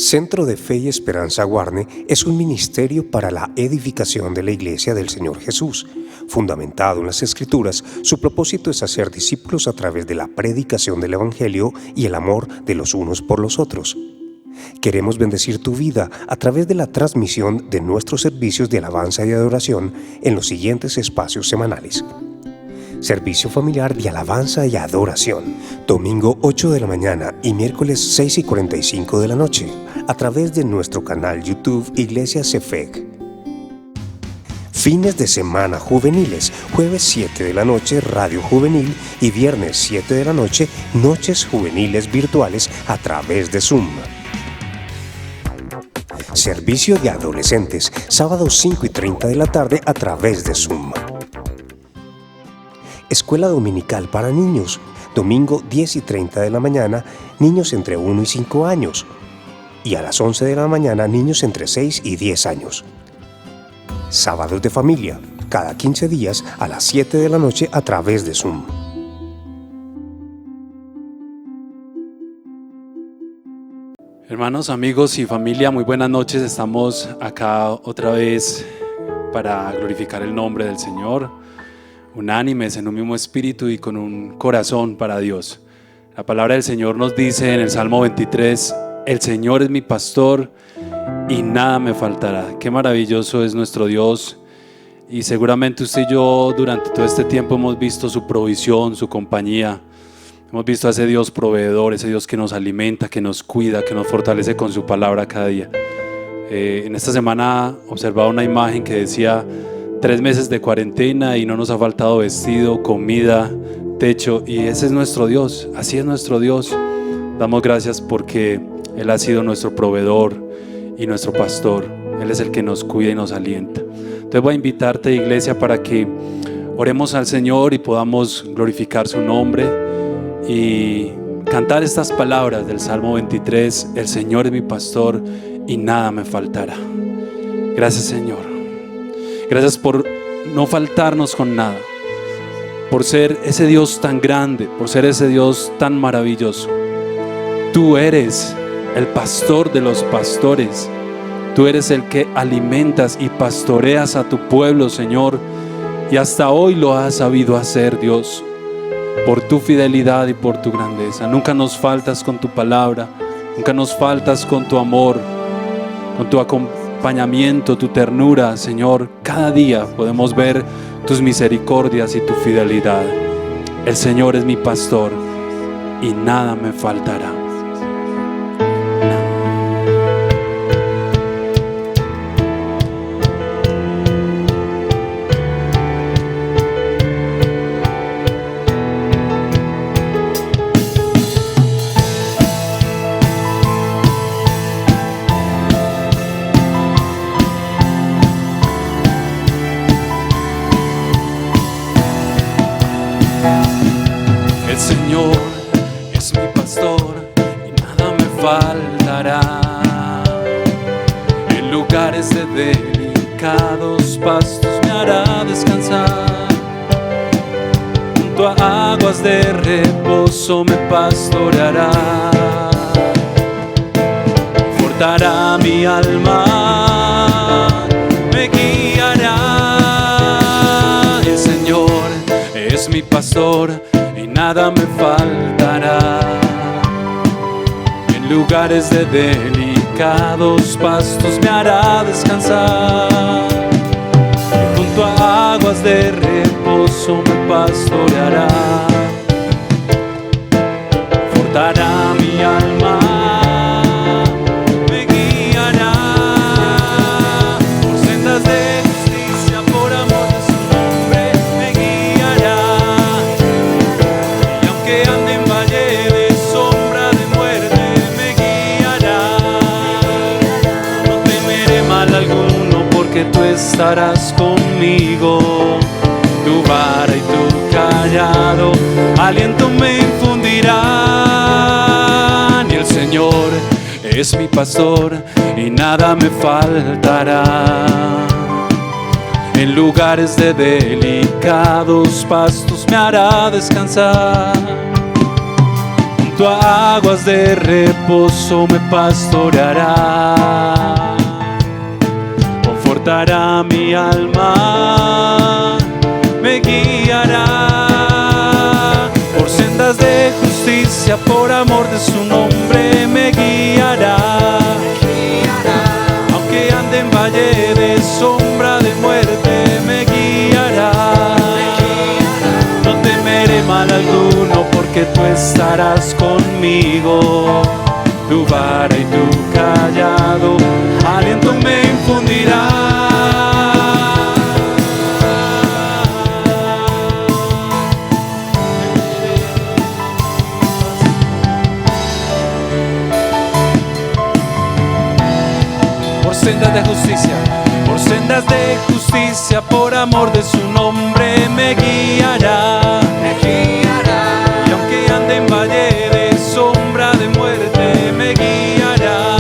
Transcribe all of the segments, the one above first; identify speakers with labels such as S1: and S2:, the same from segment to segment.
S1: Centro de Fe y Esperanza Guarne es un ministerio para la edificación de la Iglesia del Señor Jesús. Fundamentado en las Escrituras, su propósito es hacer discípulos a través de la predicación del Evangelio y el amor de los unos por los otros. Queremos bendecir tu vida a través de la transmisión de nuestros servicios de alabanza y adoración en los siguientes espacios semanales. Servicio familiar de alabanza y adoración, domingo 8 de la mañana y miércoles 6:45 de la noche, a través de nuestro canal YouTube Iglesia CEFEC. Fines de semana juveniles, jueves 7 de la noche Radio Juvenil y viernes 7 de la noche Noches Juveniles Virtuales a través de Zoom. Servicio de adolescentes, sábado 5:30 de la tarde a través de Zoom. Escuela dominical para niños, domingo 10:30 de la mañana, niños entre 1 y 5 años. Y a las 11 de la mañana, niños entre 6 y 10 años. Sábados de familia, cada 15 días a las 7 de la noche a través de Zoom.
S2: Hermanos, amigos y familia, muy buenas noches. Estamos acá otra vez para glorificar el nombre del Señor, unánimes en un mismo espíritu y con un corazón para Dios. La palabra del Señor nos dice en el Salmo 23: el Señor es mi pastor y nada me faltará. Qué maravilloso es nuestro Dios, y seguramente usted y yo durante todo este tiempo hemos visto su provisión, su compañía. Hemos visto a ese Dios proveedor, ese Dios que nos alimenta, que nos cuida, que nos fortalece con su palabra cada día. En esta semana observaba una imagen que decía 3 meses de cuarentena y no nos ha faltado vestido, comida, techo, y ese es nuestro Dios, así es nuestro Dios. Damos gracias porque Él ha sido nuestro proveedor y nuestro pastor. Él es el que nos cuida y nos alienta. Entonces voy a invitarte, iglesia, para que oremos al Señor y podamos glorificar su nombre y cantar estas palabras del Salmo 23: el Señor es mi pastor y nada me faltará. Gracias, Señor. Gracias por no faltarnos con nada, por ser ese Dios tan grande, por ser ese Dios tan maravilloso. Tú eres el pastor de los pastores. Tú eres el que alimentas y pastoreas a tu pueblo, Señor, y hasta hoy lo has sabido hacer, Dios, por tu fidelidad y por tu grandeza. Nunca nos faltas con tu palabra, nunca nos faltas con tu amor, con tu acompañamiento, tu ternura, Señor. Cada día podemos ver tus misericordias y tu fidelidad. El Señor es mi pastor y nada me faltará.
S3: El Señor es mi pastor y nada me faltará. En lugares de delicados pastos me hará descansar. Junto a aguas de reposo me pastoreará. Confortará mi alma, me guiará. El Señor es mi pastor y nada me faltará. En lugares de delicados pastos me hará descansar. Y junto a aguas de reposo me pastoreará. Confortará mi alma, me guiará por sendas de justicia, por amor de su nombre me guiará. Y aunque ande en valle de sombra de muerte me guiará. No temeré mal alguno porque tú estarás conmigo. Tu vara y tu callado aliento me infundirán. Y el Señor es mi pastor y nada me faltará. En lugares de delicados pastos me hará descansar. junto a aguas de reposo me pastoreará, confortará mi alma, me guiará por sendas de justicia, por amor de su nombre me guiará. Aunque ande en valle de sombra de muerte me guiará. No temeré mal alguno porque tú estarás conmigo. Tu vara y tu callado aliento me infundirá. Por sendas de justicia, por amor de su nombre me guiará. Y aunque ande en valle de sombra de muerte me guiará.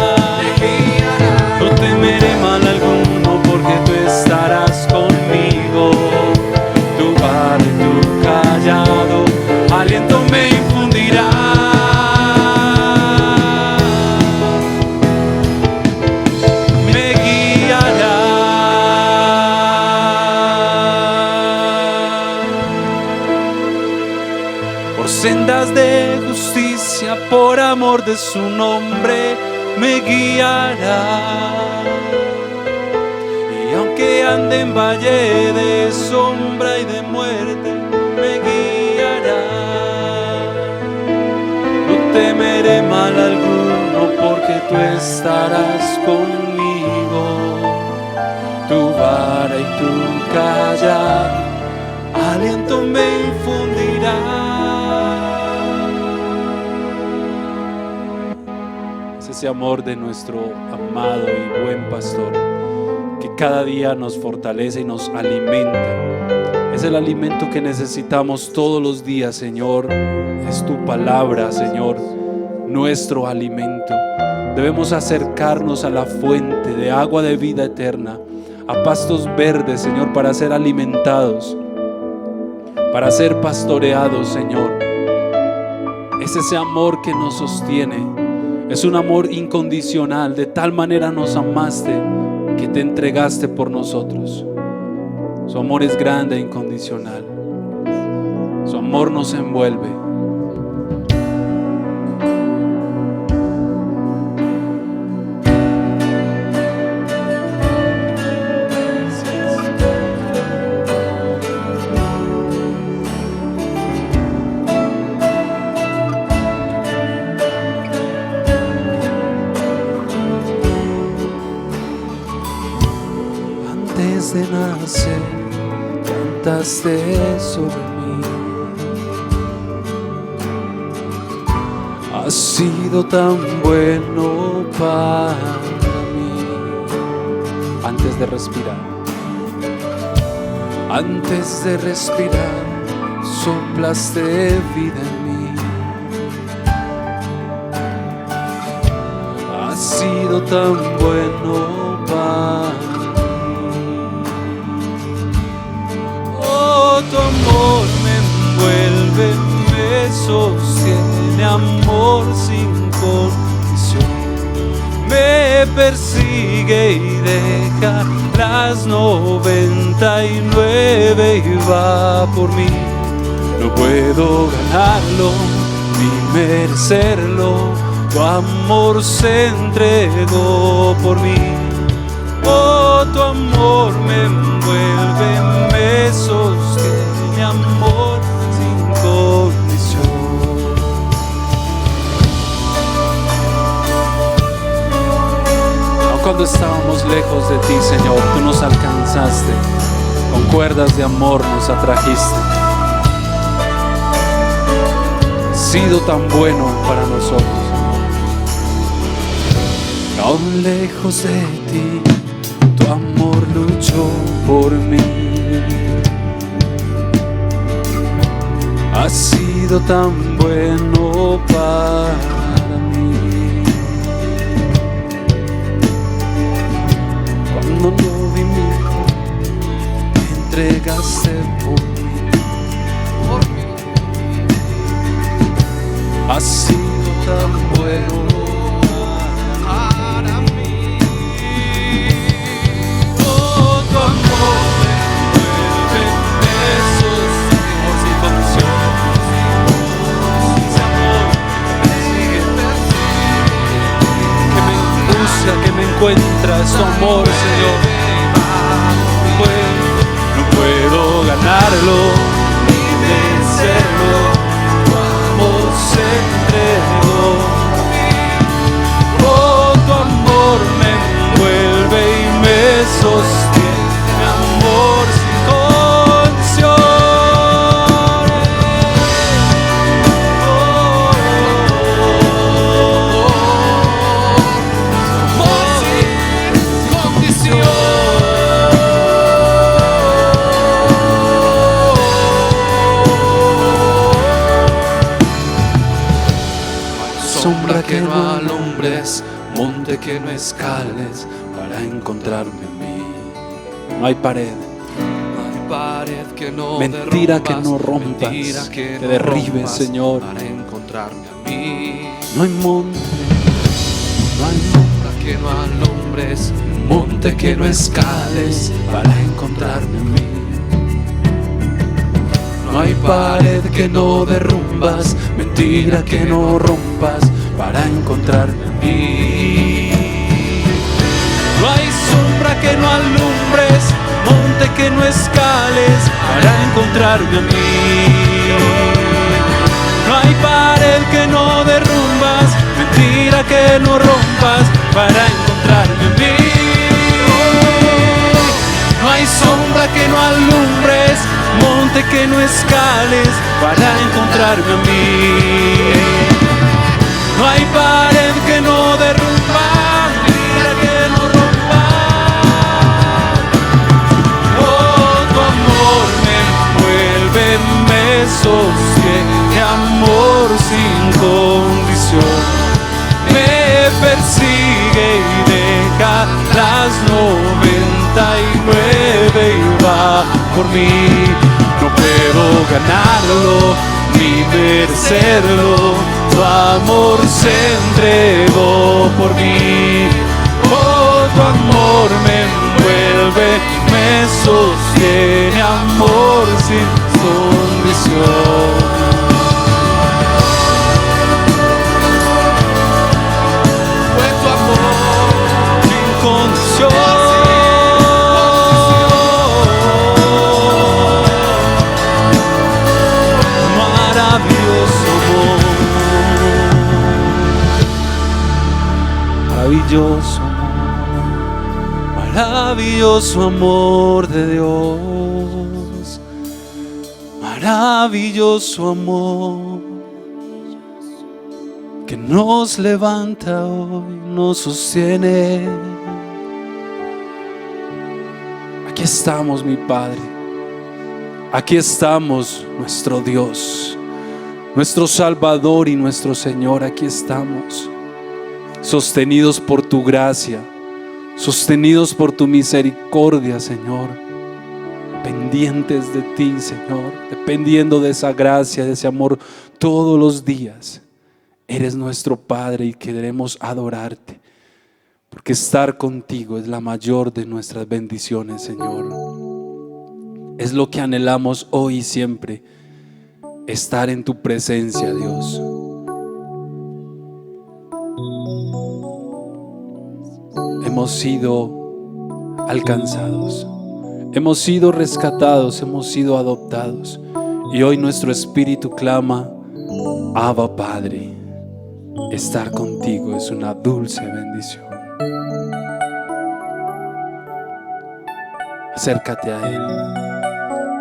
S3: No temeré mal alguno porque tú estarás conmigo. Tu vara y tu callado aliento me infundirá. Sendas de justicia, por amor de su nombre me guiará. Y aunque ande en valle de sombra y de muerte me guiará. No temeré mal alguno porque tú estarás conmigo. Tu vara y tu callado aliento me infundirá. Ese amor de nuestro amado y buen pastor que cada día nos fortalece y nos alimenta. Es el alimento que necesitamos todos los días, Señor. Es tu palabra, Señor, nuestro alimento. Debemos acercarnos a la fuente de agua de vida eterna, a pastos verdes, Señor, para ser alimentados, para ser pastoreados, Señor. Es ese amor que nos sostiene. Es un amor incondicional, de tal manera nos amaste que te entregaste por nosotros. Su amor es grande e incondicional. Su amor nos envuelve. Antes de nacer, cantaste sobre mí. Has sido tan bueno para mí. Antes de respirar, soplaste vida en mí. Has sido tan bueno para mí. Tu amor me envuelve, me sostiene, amor sin condición. Me persigue y deja las 99 y va por mí. No puedo ganarlo ni merecerlo, tu amor se entregó por mí. Oh, tu amor me envuelve, me sostiene, amor sin condición. Aun cuando estábamos lejos de ti, Señor, tú nos alcanzaste, con cuerdas de amor nos atrajiste. Has sido tan bueno para nosotros, Señor. Aún lejos de ti, tu amor luchó por mí. Has sido tan bueno para mí. Cuando no vi mi hijo, me entregaste por mí. Has sido tan bueno para mí. Oh, tu amor me envuelve, me sostiene sin condición. Ese amor me sigue, que me busca, que me encuentra, es tu amor, Señor. No puedo ganarlo ni vencerlo, tu amor se entregó. Oh, tu amor me envuelve y me sostiene, amor sin condiciones. Amor sin condiciones. Sombra que no alumbres, monte que no escales para encontrarme a mí.
S2: No hay pared,
S3: No hay pared que no
S2: mentira
S3: derrumbas,
S2: que no rompas,
S3: mentira que no
S2: derribes,
S3: rompas
S2: Señor.
S3: para encontrarme a mí.
S2: No hay monte,
S3: No hay sombra que no alumbres, monte que no escales para encontrarme a mí. No hay pared que no derrumbas, mentira que no rompas para encontrarme a mí. No hay sombra que no alumbres, monte que no escales para encontrarme a mí. No hay pared que no derrumbas, mentira que no rompas para encontrarme a mí. No hay sombra que no alumbres, monte que no escales para encontrarme a mí. No hay pared que no derrumba, mentira que no rompa. Oh, tu amor me envuelve, me sostiene, amor sin condición. Me persigue y deja las 99 y va por mí. No puedo ganarlo ni vencerlo, tu amor se entregó por mí. Oh, tu amor me envuelve, me sostiene, amor sin condición. Fue tu amor sin condición. Maravilloso amor, maravilloso amor, maravilloso amor de Dios, maravilloso amor que nos levanta hoy, nos sostiene. Aquí estamos, mi Padre. Aquí estamos, nuestro Dios, nuestro Salvador y nuestro Señor. Aquí estamos, sostenidos por tu gracia, sostenidos por tu misericordia, Señor, pendientes de ti, Señor, dependiendo de esa gracia, de ese amor todos los días. Eres nuestro Padre y queremos adorarte, porque estar contigo es la mayor de nuestras bendiciones, Señor. Es lo que anhelamos hoy y siempre, estar en tu presencia, Dios. Hemos sido alcanzados, hemos sido rescatados, hemos sido adoptados, y hoy nuestro espíritu clama: Abba, Padre. Estar contigo es una dulce bendición. Acércate a Él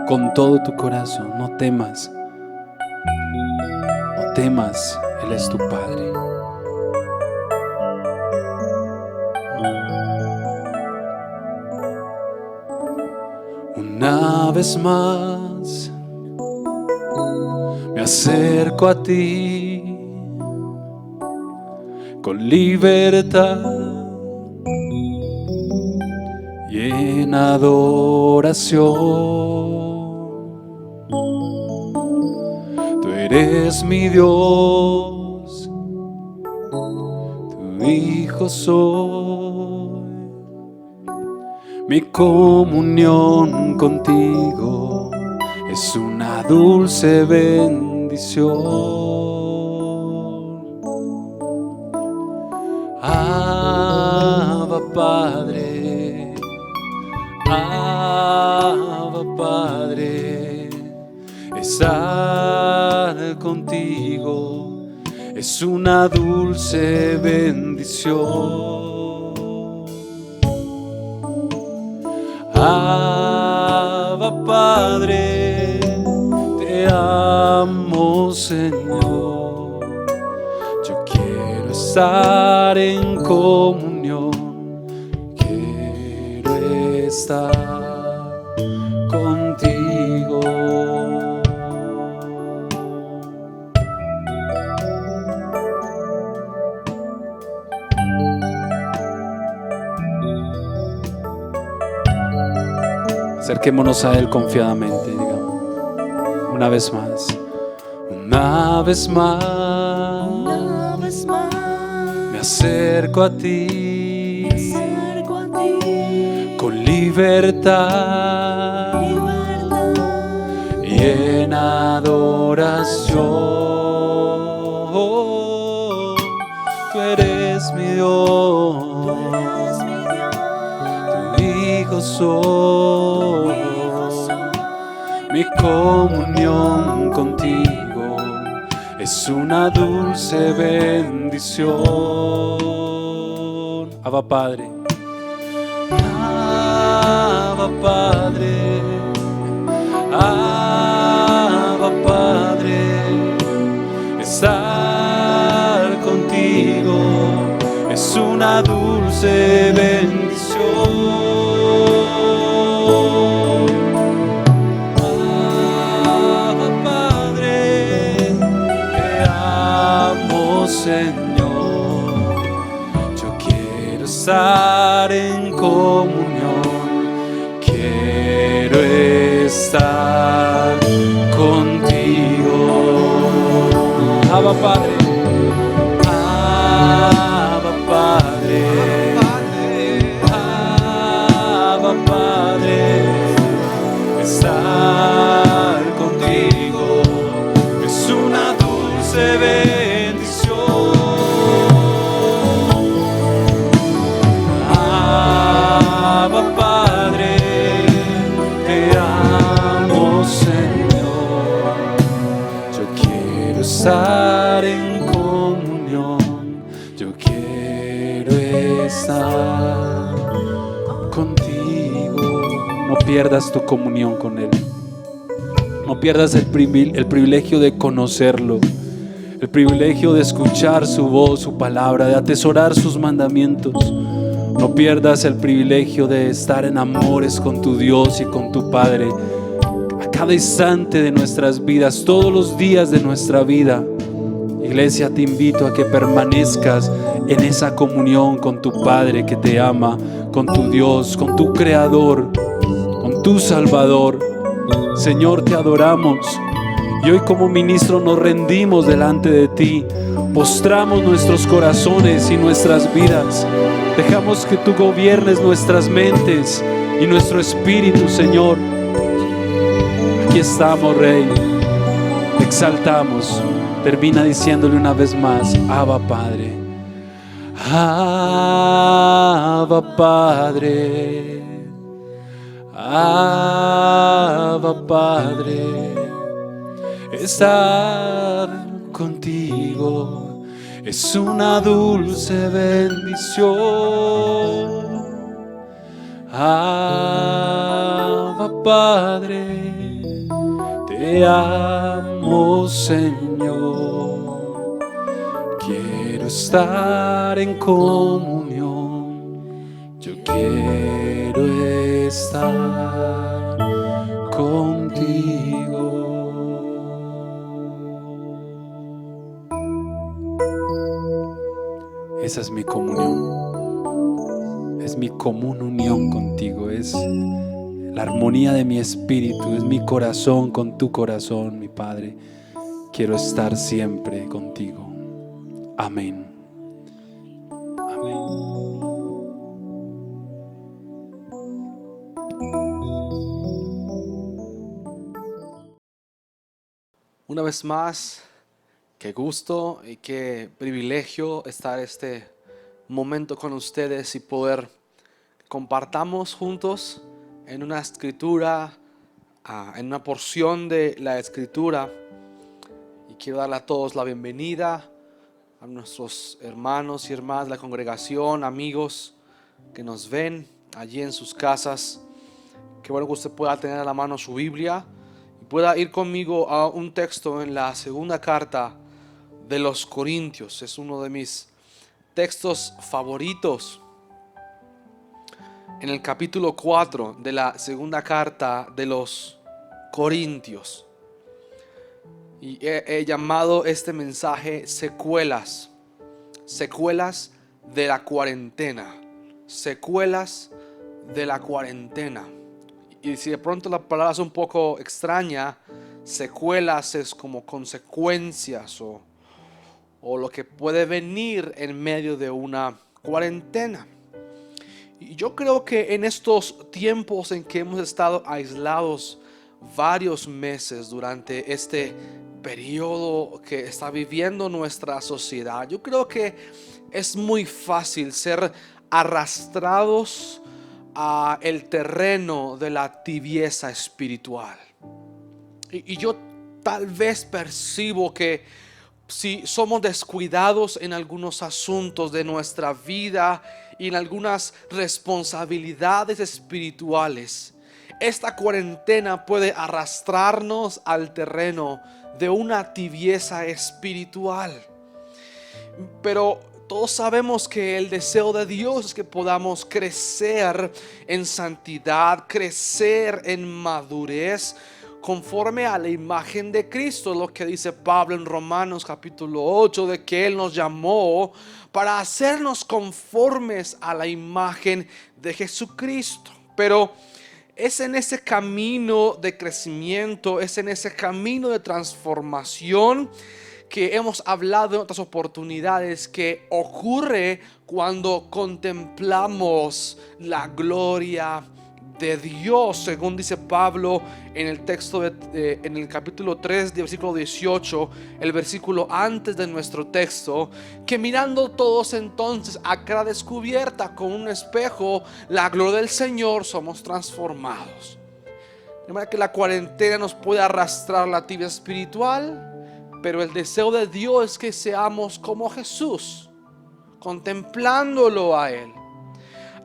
S3: con todo tu corazón, no temas, no temas, Él es tu Padre. Una vez más me acerco a ti con libertad y en adoración. Tú eres mi Dios, hijo soy. Mi comunión contigo es una dulce bendición. Abba Padre, Abba Padre, estar contigo es una dulce bendición. Abba Padre, te amo, Señor. Yo quiero estar en comunión, quiero estar contigo.
S2: Acerquémonos a Él confiadamente, digamos, una vez más.
S3: Una vez más, me acerco a ti, con libertad y en adoración. Tú eres mi Dios, tu hijo soy. Mi comunión contigo es una dulce bendición.
S2: Abba Padre,
S3: Abba Padre, Abba Padre, estar contigo es una dulce bendición. Señor, yo quiero estar en comunión, quiero estar contigo.
S2: Abba Padre,
S3: Abba Padre, Abba Padre, estar contigo es una dulce bendición. Estar en comunión, yo quiero estar contigo.
S2: no pierdas tu comunión con Él. No pierdas el privilegio de conocerlo, el privilegio de escuchar su voz, su palabra, de atesorar sus mandamientos. No pierdas el privilegio de estar en amores con tu Dios y con tu Padre a cada instante de nuestras vidas, todos los días de nuestra vida. Iglesia, te invito a que permanezcas en esa comunión con tu Padre que te ama, con tu Dios, con tu Creador, con tu Salvador. Señor, te adoramos y hoy como ministro nos rendimos delante de ti, postramos nuestros corazones y nuestras vidas, dejamos que tú gobiernes nuestras mentes y nuestro espíritu, Señor. Aquí estamos, Rey, te exaltamos. Termina diciéndole una vez más: Abba Padre,
S3: Abba Padre, Abba Padre, estar contigo es una dulce bendición. Abba Padre, te amo, Señor. Quiero estar en comunión, yo quiero estar contigo.
S2: esa es mi comunión, es mi común unión contigo, es la armonía de mi espíritu, es mi corazón con tu corazón, mi Padre. Quiero estar siempre contigo. Amén
S4: Una vez más, qué gusto y qué privilegio estar este momento con ustedes y poder compartamos juntos en una escritura, en una porción de la escritura. Y quiero darle a todos la bienvenida, a nuestros hermanos y hermanas de la congregación, amigos que nos ven allí en sus casas. Qué bueno que usted pueda tener a la mano su Biblia y pueda ir conmigo a un texto en la segunda carta de los Corintios. Es uno de mis textos favoritos. En el capítulo 4 de la segunda carta de los Corintios. Y he llamado este mensaje secuelas de la cuarentena. Secuelas de la cuarentena. Y si de pronto la palabra es un poco extraña, secuelas es como consecuencias o lo que puede venir en medio de una cuarentena. Y yo creo que en estos tiempos en que hemos estado aislados varios meses durante este periodo que está viviendo nuestra sociedad, yo creo que es muy fácil ser arrastrados a el terreno de la tibieza espiritual. Y yo tal vez percibo que si somos descuidados en algunos asuntos de nuestra vida y en algunas responsabilidades espirituales, esta cuarentena puede arrastrarnos al terreno de una tibieza espiritual. Pero todos sabemos que el deseo de Dios es que podamos crecer en santidad, crecer en madurez, conforme a la imagen de Cristo. Lo que dice Pablo en Romanos capítulo 8, de que Él nos llamó para hacernos conformes a la imagen de Jesucristo. Pero es en ese camino de crecimiento, es en ese camino de transformación que hemos hablado en otras oportunidades, que ocurre cuando contemplamos la gloria de Dios, según dice Pablo en el texto en el capítulo 3 versículo 18, el versículo antes de nuestro texto, que mirando todos entonces a cara descubierta con un espejo la gloria del Señor, somos transformados. De manera que la cuarentena nos puede arrastrar a la tibia espiritual, pero el deseo de Dios es que seamos como Jesús, contemplándolo a Él.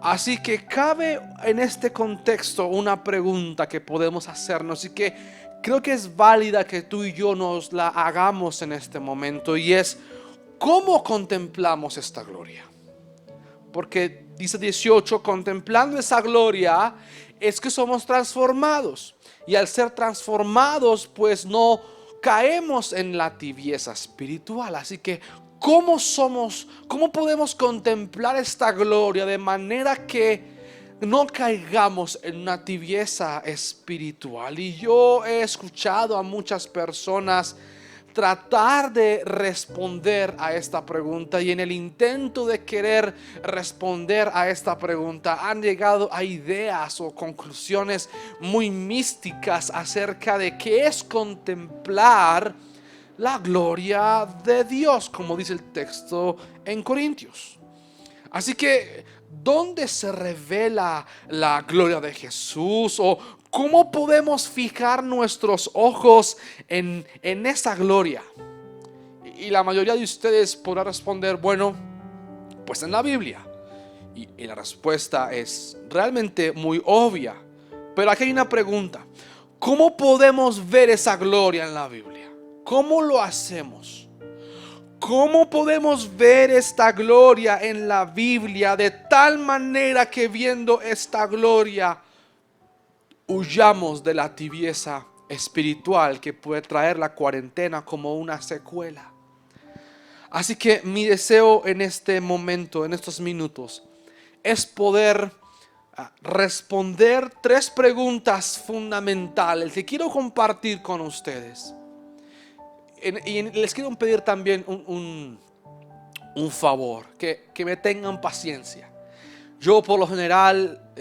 S4: Así que cabe en este contexto una pregunta que podemos hacernos y que creo que es válida que tú y yo nos la hagamos en este momento, y es: ¿cómo contemplamos esta gloria? Porque dice 18, contemplando esa gloria es que somos transformados, y al ser transformados pues no caemos en la tibieza espiritual. Así que ¿cómo podemos contemplar esta gloria de manera que no caigamos en una tibieza espiritual? Y yo he escuchado a muchas personas tratar de responder a esta pregunta, y en el intento de querer responder a esta pregunta han llegado a ideas o conclusiones muy místicas acerca de qué es contemplar la gloria de Dios, como dice el texto en Corintios. Así que, ¿dónde se revela la gloria de Jesús? ¿O cómo podemos fijar nuestros ojos en esa gloria? Y la mayoría de ustedes podrá responder: bueno, pues en la Biblia. Y la respuesta es realmente muy obvia. Pero aquí hay una pregunta: ¿cómo podemos ver esa gloria en la Biblia? ¿Cómo lo hacemos? ¿Cómo podemos ver esta gloria en la Biblia de tal manera que viendo esta gloria huyamos de la tibieza espiritual que puede traer la cuarentena como una secuela? Así que mi deseo en este momento, en estos minutos, es poder responder 3 preguntas fundamentales que quiero compartir con ustedes. Y les quiero pedir también un favor, que me tengan paciencia. Yo por lo general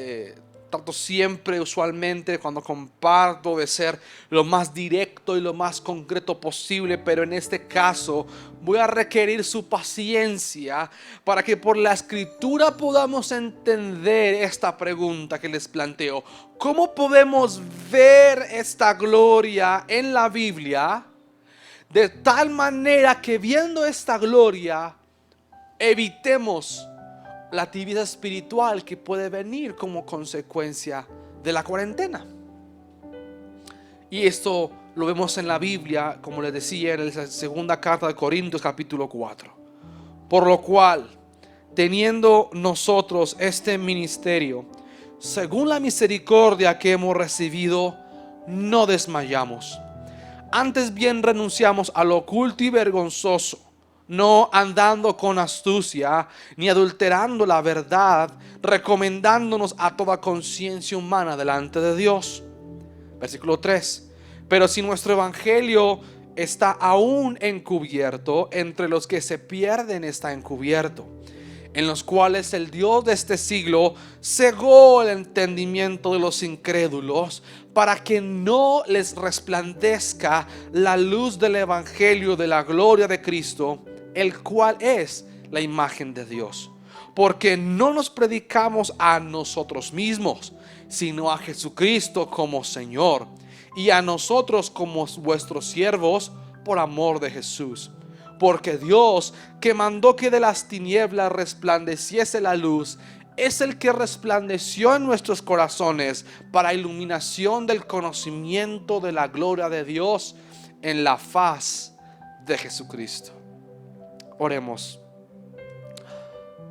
S4: trato siempre, usualmente, cuando comparto, de ser lo más directo y lo más concreto posible, pero en este caso voy a requerir su paciencia para que por la escritura podamos entender esta pregunta que les planteo. ¿Cómo podemos ver esta gloria en la Biblia de tal manera que viendo esta gloria evitemos la tibieza espiritual que puede venir como consecuencia de la cuarentena? Y esto lo vemos en la Biblia, como les decía, en la segunda carta de Corintios capítulo 4. Por lo cual, teniendo nosotros este ministerio, según la misericordia que hemos recibido, no desmayamos. Antes bien renunciamos a lo oculto y vergonzoso, no andando con astucia, ni adulterando la verdad, recomendándonos a toda conciencia humana delante de Dios. Versículo 3. Pero si nuestro evangelio está aún encubierto, entre los que se pierden está encubierto, en los cuales el Dios de este siglo cegó el entendimiento de los incrédulos, para que no les resplandezca la luz del evangelio de la gloria de Cristo, el cual es la imagen de Dios. Porque no nos predicamos a nosotros mismos, sino a Jesucristo como Señor, y a nosotros como vuestros siervos por amor de Jesús. Porque Dios, que mandó que de las tinieblas resplandeciese la luz, es el que resplandeció en nuestros corazones para iluminación del conocimiento de la gloria de Dios en la faz de Jesucristo. Oremos.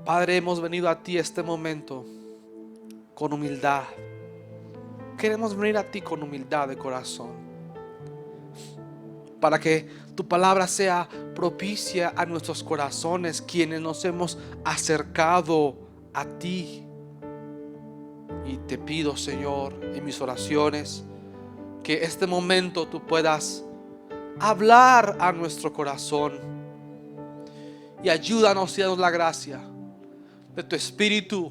S4: Padre, hemos venido a ti este momento con humildad. Queremos venir a ti con humildad de corazón, para que tu palabra sea propicia a nuestros corazones, quienes nos hemos acercado a ti. Y te pido, Señor, en mis oraciones, que este momento tú puedas hablar a nuestro corazón, y ayúdanos y danos la gracia de tu Espíritu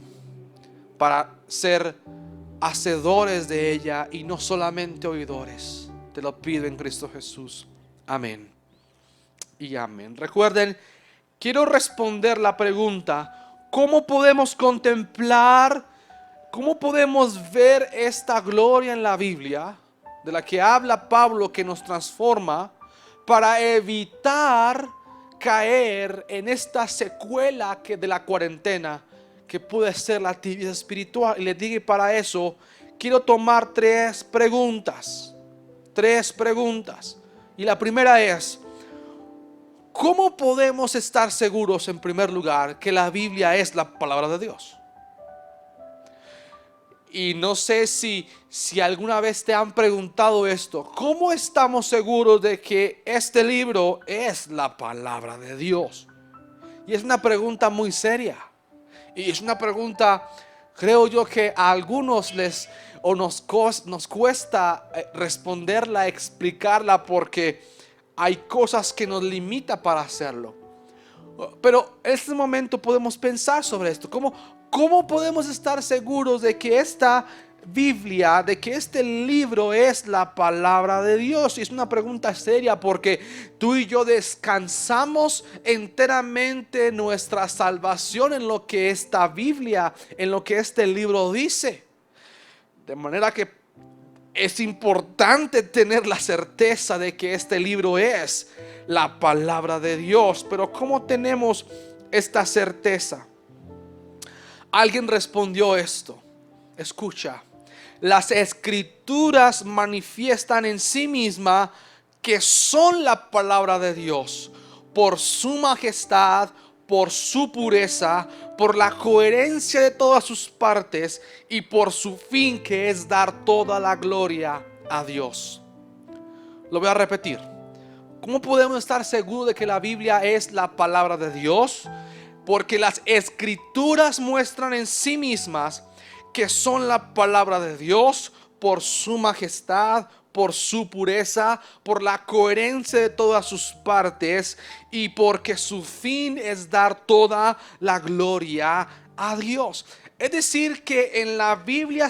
S4: para ser hacedores de ella y no solamente oidores. Te lo pido en Cristo Jesús. Amén y amén. Recuerden, quiero responder la pregunta: ¿cómo podemos contemplar, cómo podemos ver esta gloria en la Biblia de la que habla Pablo, que nos transforma, para evitar caer en esta secuela que de la cuarentena, que puede ser la tibieza espiritual? Y les digo, para eso quiero tomar tres preguntas. Y la primera es: ¿cómo podemos estar seguros, en primer lugar, que la Biblia es la palabra de Dios? Y no sé si alguna vez te han preguntado esto: ¿cómo estamos seguros de que este libro es la palabra de Dios? Y es una pregunta muy seria. Y es una pregunta, creo yo, que a algunos nos cuesta responderla, explicarla, porque hay cosas que nos limitan para hacerlo. Pero en este momento podemos pensar sobre esto. ¿Cómo podemos estar seguros de que esta Biblia, de que este libro es la palabra de Dios? Y es una pregunta seria, porque tú y yo descansamos enteramente nuestra salvación en lo que esta Biblia, en lo que este libro dice. De manera que es importante tener la certeza de que este libro es la palabra de Dios. Pero ¿cómo tenemos esta certeza? Alguien respondió esto: escucha, las escrituras manifiestan en sí misma que son la palabra de Dios, por su majestad, por su pureza, por la coherencia de todas sus partes y por su fin, que es dar toda la gloria a Dios. Lo voy a repetir. ¿Cómo podemos estar seguros de que la Biblia es la palabra de Dios? Porque las escrituras muestran en sí mismas que son la palabra de Dios, por su majestad, por su pureza, por la coherencia de todas sus partes y porque su fin es dar toda la gloria a Dios. Es decir, que en la Biblia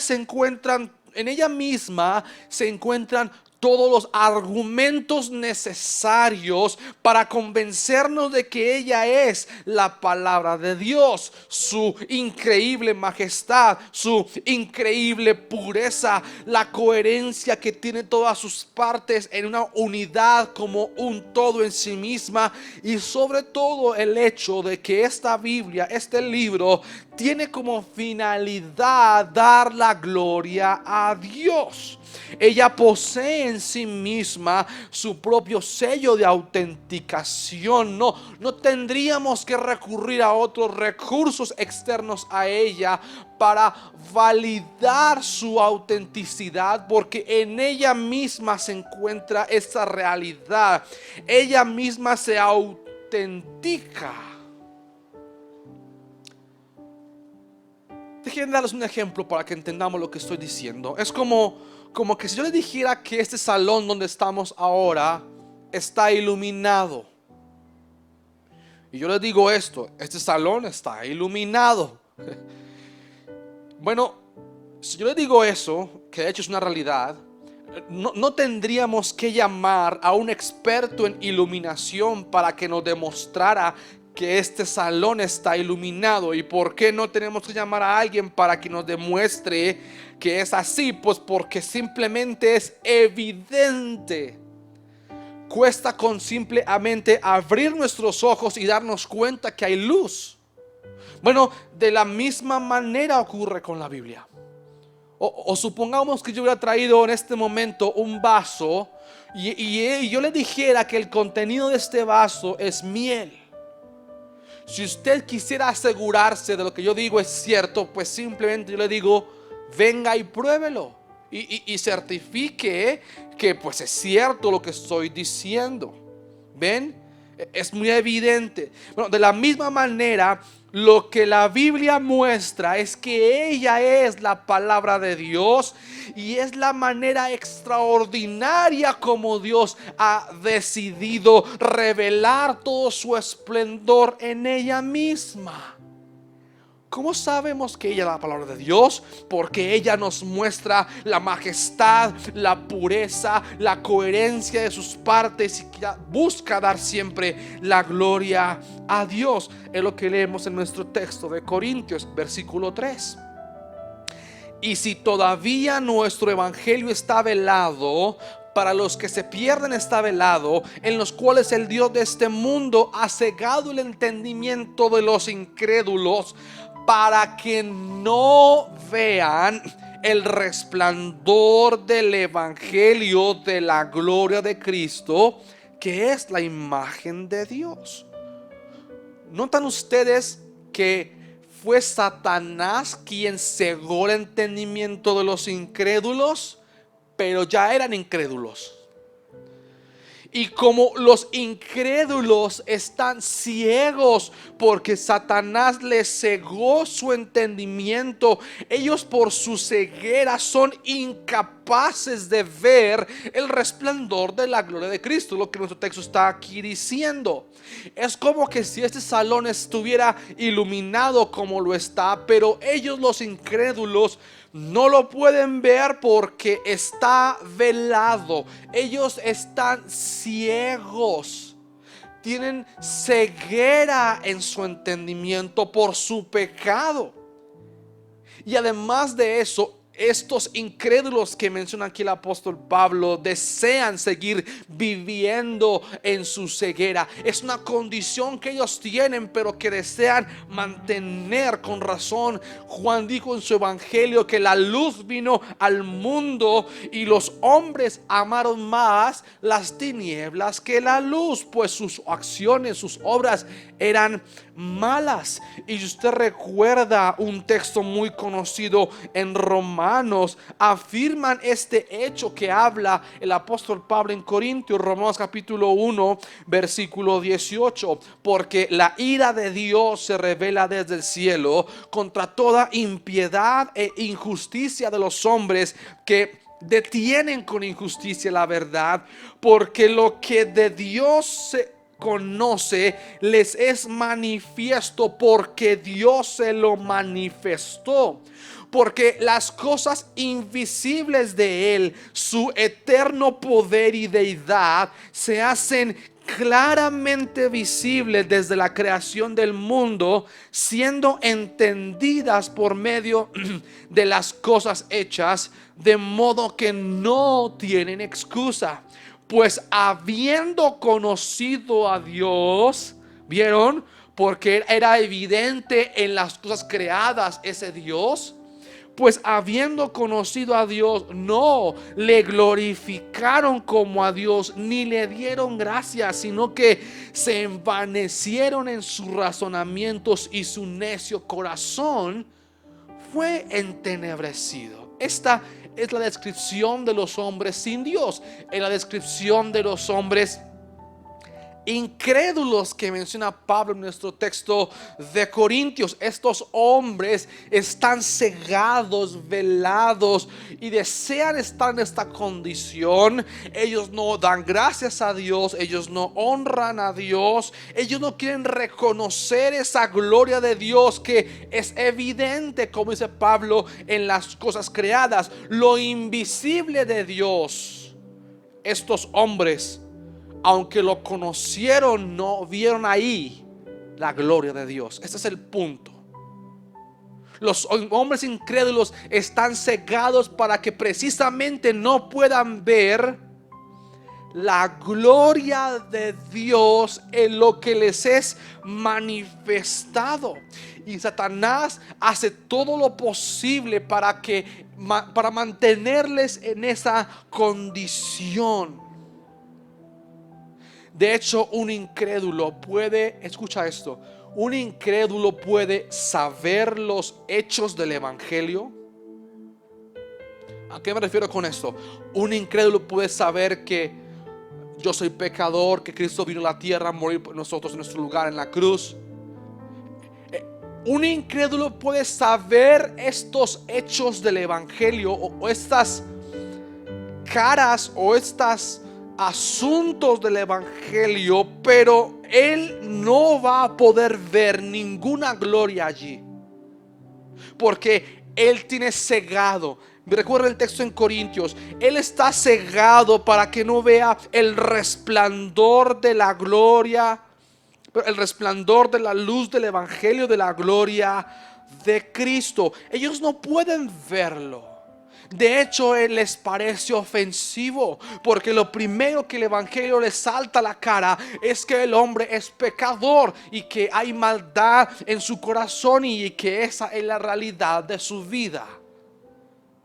S4: en ella misma se encuentran todos los argumentos necesarios para convencernos de que ella es la palabra de Dios, su increíble majestad, su increíble pureza, la coherencia que tiene todas sus partes en una unidad como un todo en sí misma, y sobre todo el hecho de que esta Biblia, este libro, tiene como finalidad dar la gloria a Dios. Ella posee en sí misma su propio sello de autenticación. No tendríamos que recurrir a otros recursos externos a ella para validar su autenticidad, porque en ella misma se encuentra esa realidad. Ella misma se autentica. Déjenme darles un ejemplo para que entendamos lo que estoy diciendo. Es como que si yo les dijera que este salón donde estamos ahora está iluminado. Y yo les digo esto: este salón está iluminado. Bueno, si yo les digo eso, que de hecho es una realidad, no tendríamos que llamar a un experto en iluminación para que nos demostrara que este salón está iluminado. ¿Y por qué no tenemos que llamar a alguien para que nos demuestre que es así? Pues porque simplemente es evidente. Cuesta con simplemente abrir nuestros ojos y darnos cuenta que hay luz. Bueno, de la misma manera ocurre con la Biblia. O supongamos que yo hubiera traído en este momento un vaso y yo le dijera que el contenido de este vaso es miel. Si usted quisiera asegurarse de lo que yo digo es cierto, pues simplemente yo le digo: venga y pruébelo y certifique que pues es cierto lo que estoy diciendo. ¿Ven? Es muy evidente. Bueno, de la misma manera, lo que la Biblia muestra es que ella es la palabra de Dios, y es la manera extraordinaria como Dios ha decidido revelar todo su esplendor en ella misma. ¿Cómo sabemos que ella es la palabra de Dios? Porque ella nos muestra la majestad, la pureza, la coherencia de sus partes, y busca dar siempre la gloria a Dios. Es lo que leemos en nuestro texto de Corintios, versículo 3. Y si todavía nuestro evangelio está velado, para los que se pierden está velado, en los cuales el Dios de este mundo ha cegado el entendimiento de los incrédulos, para que no vean el resplandor del evangelio de la gloria de Cristo, que es la imagen de Dios. ¿Notan ustedes que fue Satanás quien cegó el entendimiento de los incrédulos? Pero ya eran incrédulos. Y como los incrédulos están ciegos porque Satanás les cegó su entendimiento, ellos por su ceguera son incapaces de ver el resplandor de la gloria de Cristo. Lo que nuestro texto está aquí diciendo. Es como que si este salón estuviera iluminado como lo está, pero ellos, los incrédulos, no lo pueden ver porque está velado. Ellos están ciegos. Tienen ceguera en su entendimiento por su pecado. Y además de eso, estos incrédulos que menciona aquí el apóstol Pablo desean seguir viviendo en su ceguera. Es una condición que ellos tienen, pero que desean mantener. Con razón, Juan dijo en su evangelio que la luz vino al mundo y los hombres amaron más las tinieblas que la luz, pues sus acciones, sus obras eran malas. Y si usted recuerda un texto muy conocido en Romanos, afirman este hecho que habla el apóstol Pablo en Corintios, Romanos capítulo 1 versículo 18: porque la ira de Dios se revela desde el cielo contra toda impiedad e injusticia de los hombres que detienen con injusticia la verdad, porque lo que de Dios se conoce les es manifiesto, porque Dios se lo manifestó. Porque las cosas invisibles de Él, su eterno poder y deidad, se hacen claramente visibles desde la creación del mundo, siendo entendidas por medio de las cosas hechas, de modo que no tienen excusa. Pues habiendo conocido a Dios, ¿vieron? Porque era evidente en las cosas creadas ese Dios. Pues habiendo conocido a Dios, no le glorificaron como a Dios, ni le dieron gracias, sino que se envanecieron en sus razonamientos y su necio corazón fue entenebrecido. Esta es la descripción de los hombres sin Dios, es la descripción de los hombres incrédulos que menciona Pablo en nuestro texto de Corintios. Estos hombres están cegados, velados y desean estar en esta condición. Ellos no dan gracias a Dios, ellos no honran a Dios, ellos no quieren reconocer esa gloria de Dios que es evidente, como dice Pablo, en las cosas creadas, lo invisible de Dios. Estos hombres, aunque lo conocieron, no vieron ahí la gloria de Dios. Ese es el punto. Los hombres incrédulos están cegados para que precisamente no puedan ver la gloria de Dios en lo que les es manifestado. Y Satanás hace todo lo posible para mantenerles en esa condición. De hecho, un incrédulo puede, escucha esto, un incrédulo puede saber los hechos del evangelio. ¿A qué me refiero con esto? Un incrédulo puede saber que yo soy pecador, que Cristo vino a la tierra a morir por nosotros en nuestro lugar en la cruz. Un incrédulo puede saber estos hechos del evangelio o estas caras o estas asuntos del evangelio, pero él no va a poder ver ninguna gloria allí, porque él tiene cegado. Recuerda el texto en Corintios, él está cegado para que no vea el resplandor de la gloria, el resplandor de la luz del evangelio, de la gloria de Cristo. Ellos no pueden verlo. De hecho, les parece ofensivo, porque lo primero que el evangelio les salta a la cara es que el hombre es pecador y que hay maldad en su corazón y que esa es la realidad de su vida.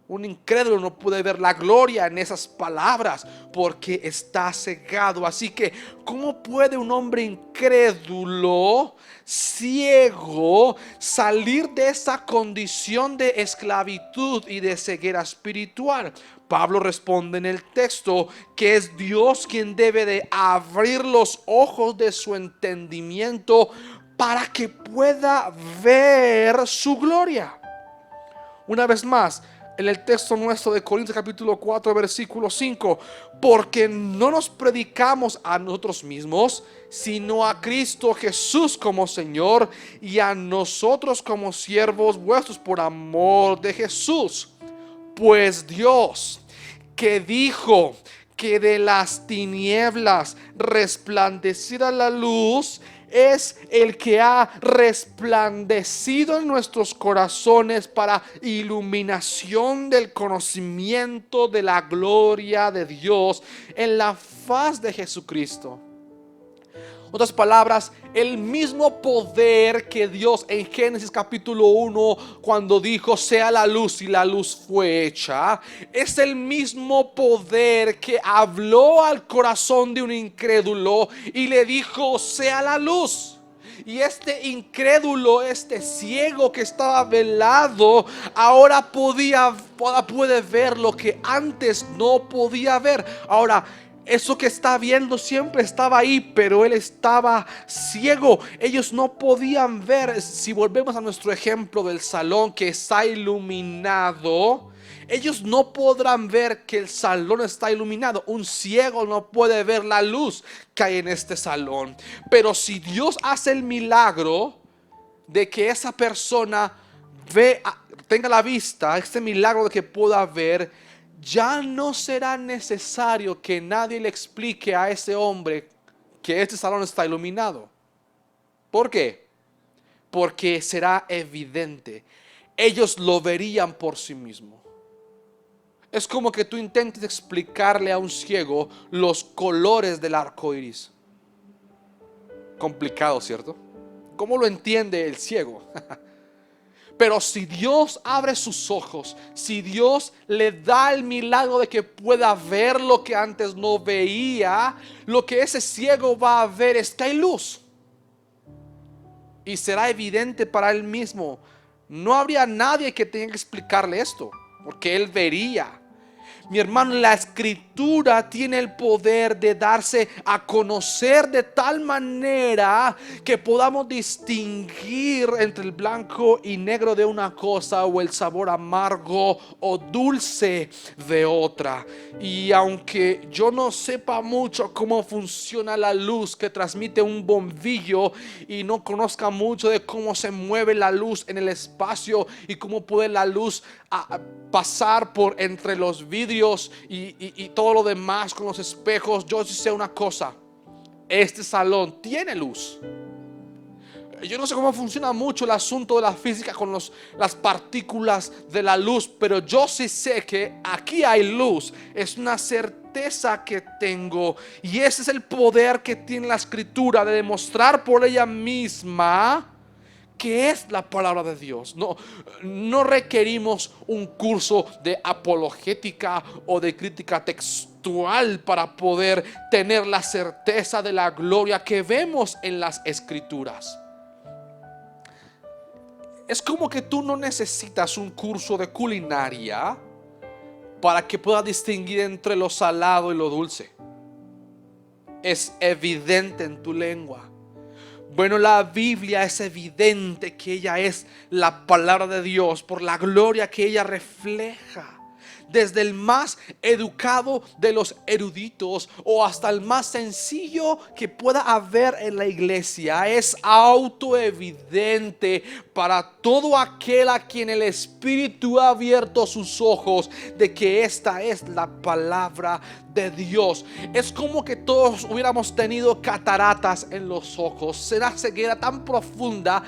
S4: Un incrédulo no puede ver la gloria en esas palabras porque está cegado. Así que, ¿cómo puede un hombre incrédulo, ciego, salir de esa condición de esclavitud y de ceguera espiritual? Pablo responde en el texto que es Dios quien debe de abrir los ojos de su entendimiento para que pueda ver su gloria. Una vez más, en el texto nuestro de Corintios capítulo 4 versículo 5, porque no nos predicamos a nosotros mismos, sino a Cristo Jesús como Señor, y a nosotros como siervos vuestros por amor de Jesús. Pues Dios, que dijo que de las tinieblas resplandeciera la luz, es el que ha resplandecido en nuestros corazones para iluminación del conocimiento de la gloria de Dios en la faz de Jesucristo. Otras palabras, el mismo poder que Dios en Génesis capítulo 1, cuando dijo sea la luz y la luz fue hecha, es el mismo poder que habló al corazón de un incrédulo y le dijo sea la luz. Y este incrédulo, este ciego que estaba velado, ahora puede ver lo que antes no podía ver. Ahora, eso que está viendo siempre estaba ahí, pero él estaba ciego. Ellos no podían ver. Si volvemos a nuestro ejemplo del salón que está iluminado, ellos no podrán ver que el salón está iluminado. Un ciego no puede ver la luz que hay en este salón. Pero si Dios hace el milagro de que esa persona tenga la vista, este milagro de que pueda ver, ya no será necesario que nadie le explique a ese hombre que este salón está iluminado. ¿Por qué? Porque será evidente. Ellos lo verían por sí mismos. Es como que tú intentes explicarle a un ciego los colores del arco iris. Complicado, ¿cierto? ¿Cómo lo entiende el ciego? Pero si Dios abre sus ojos, si Dios le da el milagro de que pueda ver lo que antes no veía, lo que ese ciego va a ver es que hay luz. Y será evidente para él mismo. No habría nadie que tenga que explicarle esto, porque él vería. Mi hermano, la escritura tiene el poder de darse a conocer de tal manera que podamos distinguir entre el blanco y negro de una cosa, o el sabor amargo o dulce de otra. Y aunque yo no sepa mucho cómo funciona la luz que transmite un bombillo, y no conozca mucho de cómo se mueve la luz en el espacio y cómo puede la luz pasar por entre los vidrios y todo lo demás con los espejos, yo sí sé una cosa: este salón tiene luz. Yo no sé cómo funciona mucho el asunto de la física con las partículas de la luz, pero yo sí sé que aquí hay luz. Es una certeza que tengo, y ese es el poder que tiene la escritura de demostrar por ella misma que es la palabra de Dios. No requerimos un curso de apologética o de crítica textual para poder tener la certeza de la gloria que vemos en las escrituras. Es como que tú no necesitas un curso de culinaria para que puedas distinguir entre lo salado y lo dulce. Es evidente en tu lengua. Bueno, la Biblia es evidente que ella es la palabra de Dios por la gloria que ella refleja. Desde el más educado de los eruditos o hasta el más sencillo que pueda haber en la iglesia, es autoevidente para todo aquel a quien el Espíritu ha abierto sus ojos de que esta es la palabra de Dios. Es como que todos hubiéramos tenido cataratas en los ojos. Será ceguera tan profunda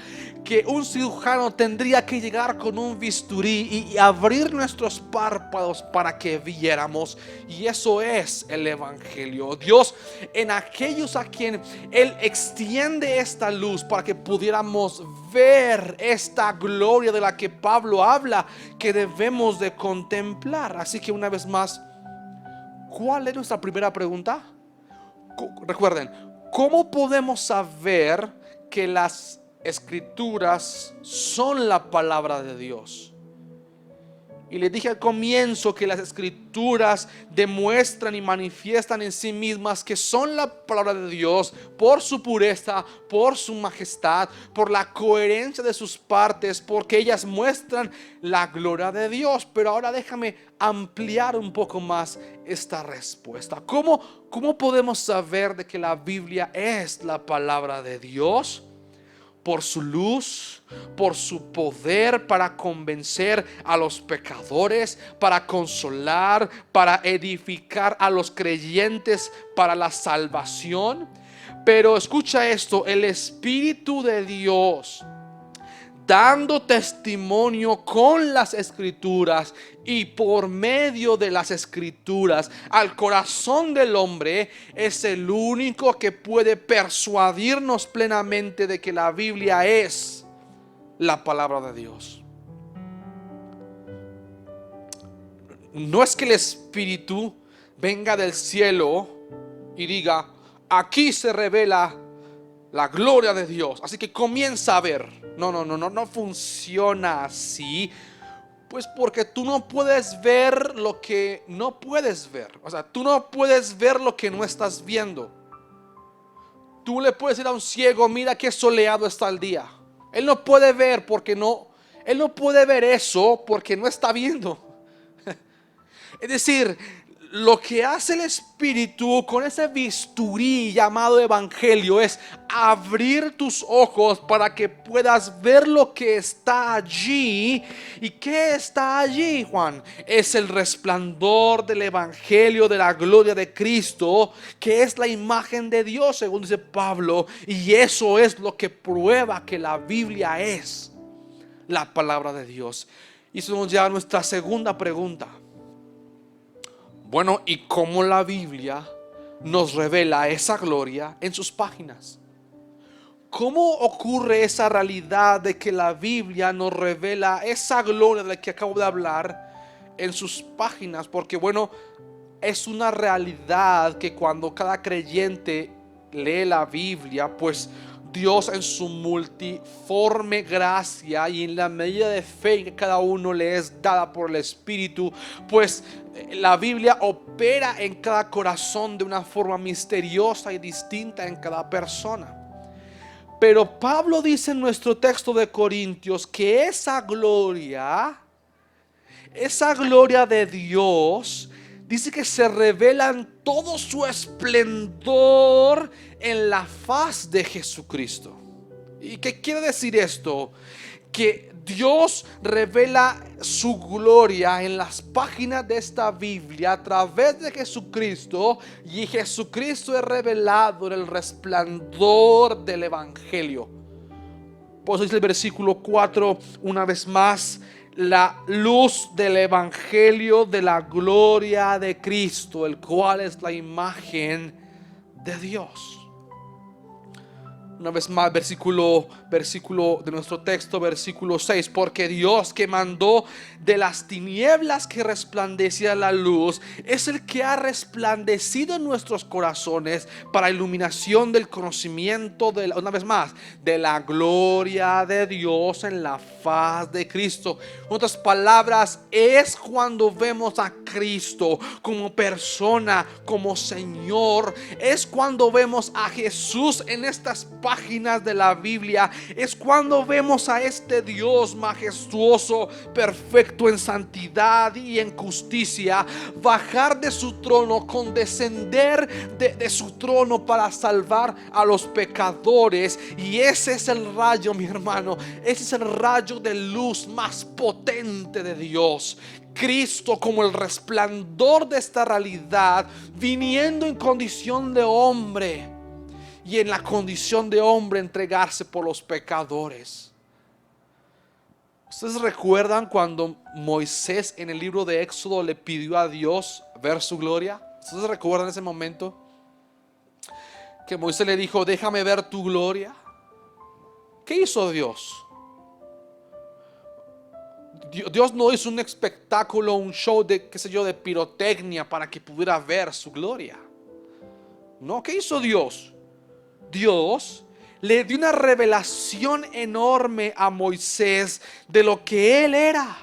S4: que un cirujano tendría que llegar con un bisturí y abrir nuestros párpados para que viéramos. Y eso es el evangelio. Dios, en aquellos a quien Él extiende esta luz para que pudiéramos ver esta gloria de la que Pablo habla, que debemos de contemplar. Así que una vez más, ¿cuál es nuestra primera pregunta? Recuerden, ¿cómo podemos saber que las escrituras son la palabra de Dios? Y les dije al comienzo que las escrituras demuestran y manifiestan en sí mismas que son la palabra de Dios por su pureza, por su majestad, por la coherencia de sus partes, porque ellas muestran la gloria de Dios. Pero ahora déjame ampliar un poco más esta respuesta. ¿Cómo podemos saber de que la Biblia es la palabra de Dios? Por su luz, por su poder para convencer a los pecadores, para consolar, para edificar a los creyentes para la salvación. Pero escucha esto: el Espíritu de Dios, dando testimonio con las escrituras y por medio de las escrituras al corazón del hombre, es el único que puede persuadirnos plenamente de que la Biblia es la palabra de Dios. No es que el Espíritu venga del cielo y diga: aquí se revela la gloria de Dios, así que comienza a ver. No funciona así. Pues porque tú no puedes ver lo que no puedes ver. O sea, tú no puedes ver lo que no estás viendo. Tú le puedes decir a un ciego: mira qué soleado está el día. Él no puede ver porque él no puede ver eso porque no está viendo. Es decir, lo que hace el Espíritu con ese bisturí llamado evangelio es abrir tus ojos para que puedas ver lo que está allí. ¿Y qué está allí, Juan? Es el resplandor del evangelio de la gloria de Cristo, que es la imagen de Dios, según dice Pablo. Y eso es lo que prueba que la Biblia es la palabra de Dios. Y eso nos lleva a nuestra segunda pregunta. Bueno, ¿y cómo la Biblia nos revela esa gloria en sus páginas? ¿Cómo ocurre esa realidad de que la Biblia nos revela esa gloria de la que acabo de hablar en sus páginas? Porque bueno, es una realidad que cuando cada creyente lee la Biblia, pues Dios en su multiforme gracia y en la medida de fe que cada uno le es dada por el Espíritu, pues la Biblia opera en cada corazón de una forma misteriosa y distinta en cada persona. Pero Pablo dice en nuestro texto de Corintios que esa gloria de Dios, dice que se revela en todo su esplendor en la faz de Jesucristo. ¿Y qué quiere decir esto? Que Dios revela su gloria en las páginas de esta Biblia a través de Jesucristo, y Jesucristo es revelado en el resplandor del evangelio. Por eso dice el versículo 4 una vez más: la luz del evangelio de la gloria de Cristo, el cual es la imagen de Dios. Una vez más, versículo de nuestro texto, versículo 6. Porque Dios, que mandó de las tinieblas que resplandeciera la luz, es el que ha resplandecido en nuestros corazones para iluminación del conocimiento una vez más, de la gloria de Dios en la faz de Cristo. En otras palabras, es cuando vemos a Cristo como persona, como Señor, es cuando vemos a Jesús en estas páginas de la Biblia, es cuando vemos a este Dios majestuoso, perfecto en santidad y en justicia, bajar de su trono, condescender de su trono para salvar a los pecadores. Y ese es el rayo, mi hermano, ese es el rayo de luz más potente de Dios. Cristo como el resplandor de esta realidad, viniendo en condición de hombre, y en la condición de hombre entregarse por los pecadores. ¿Ustedes recuerdan cuando Moisés en el libro de Éxodo le pidió a Dios ver su gloria? ¿Ustedes recuerdan ese momento? Que Moisés le dijo: déjame ver tu gloria. ¿Qué hizo Dios? Dios no hizo un espectáculo, un show de, qué sé yo, de pirotecnia para que pudiera ver su gloria. No, ¿qué hizo Dios? Dios le dio una revelación enorme a Moisés de lo que él era,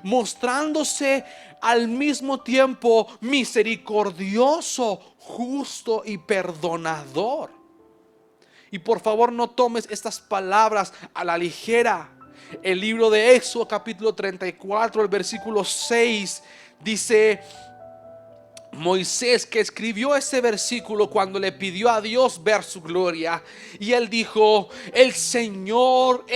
S4: mostrándose al mismo tiempo misericordioso, justo y perdonador. Y por favor, no tomes estas palabras a la ligera. El libro de Éxodo capítulo 34, el versículo 6 dice: Moisés, que escribió ese versículo cuando le pidió a Dios ver su gloria, y él dijo: el Señor,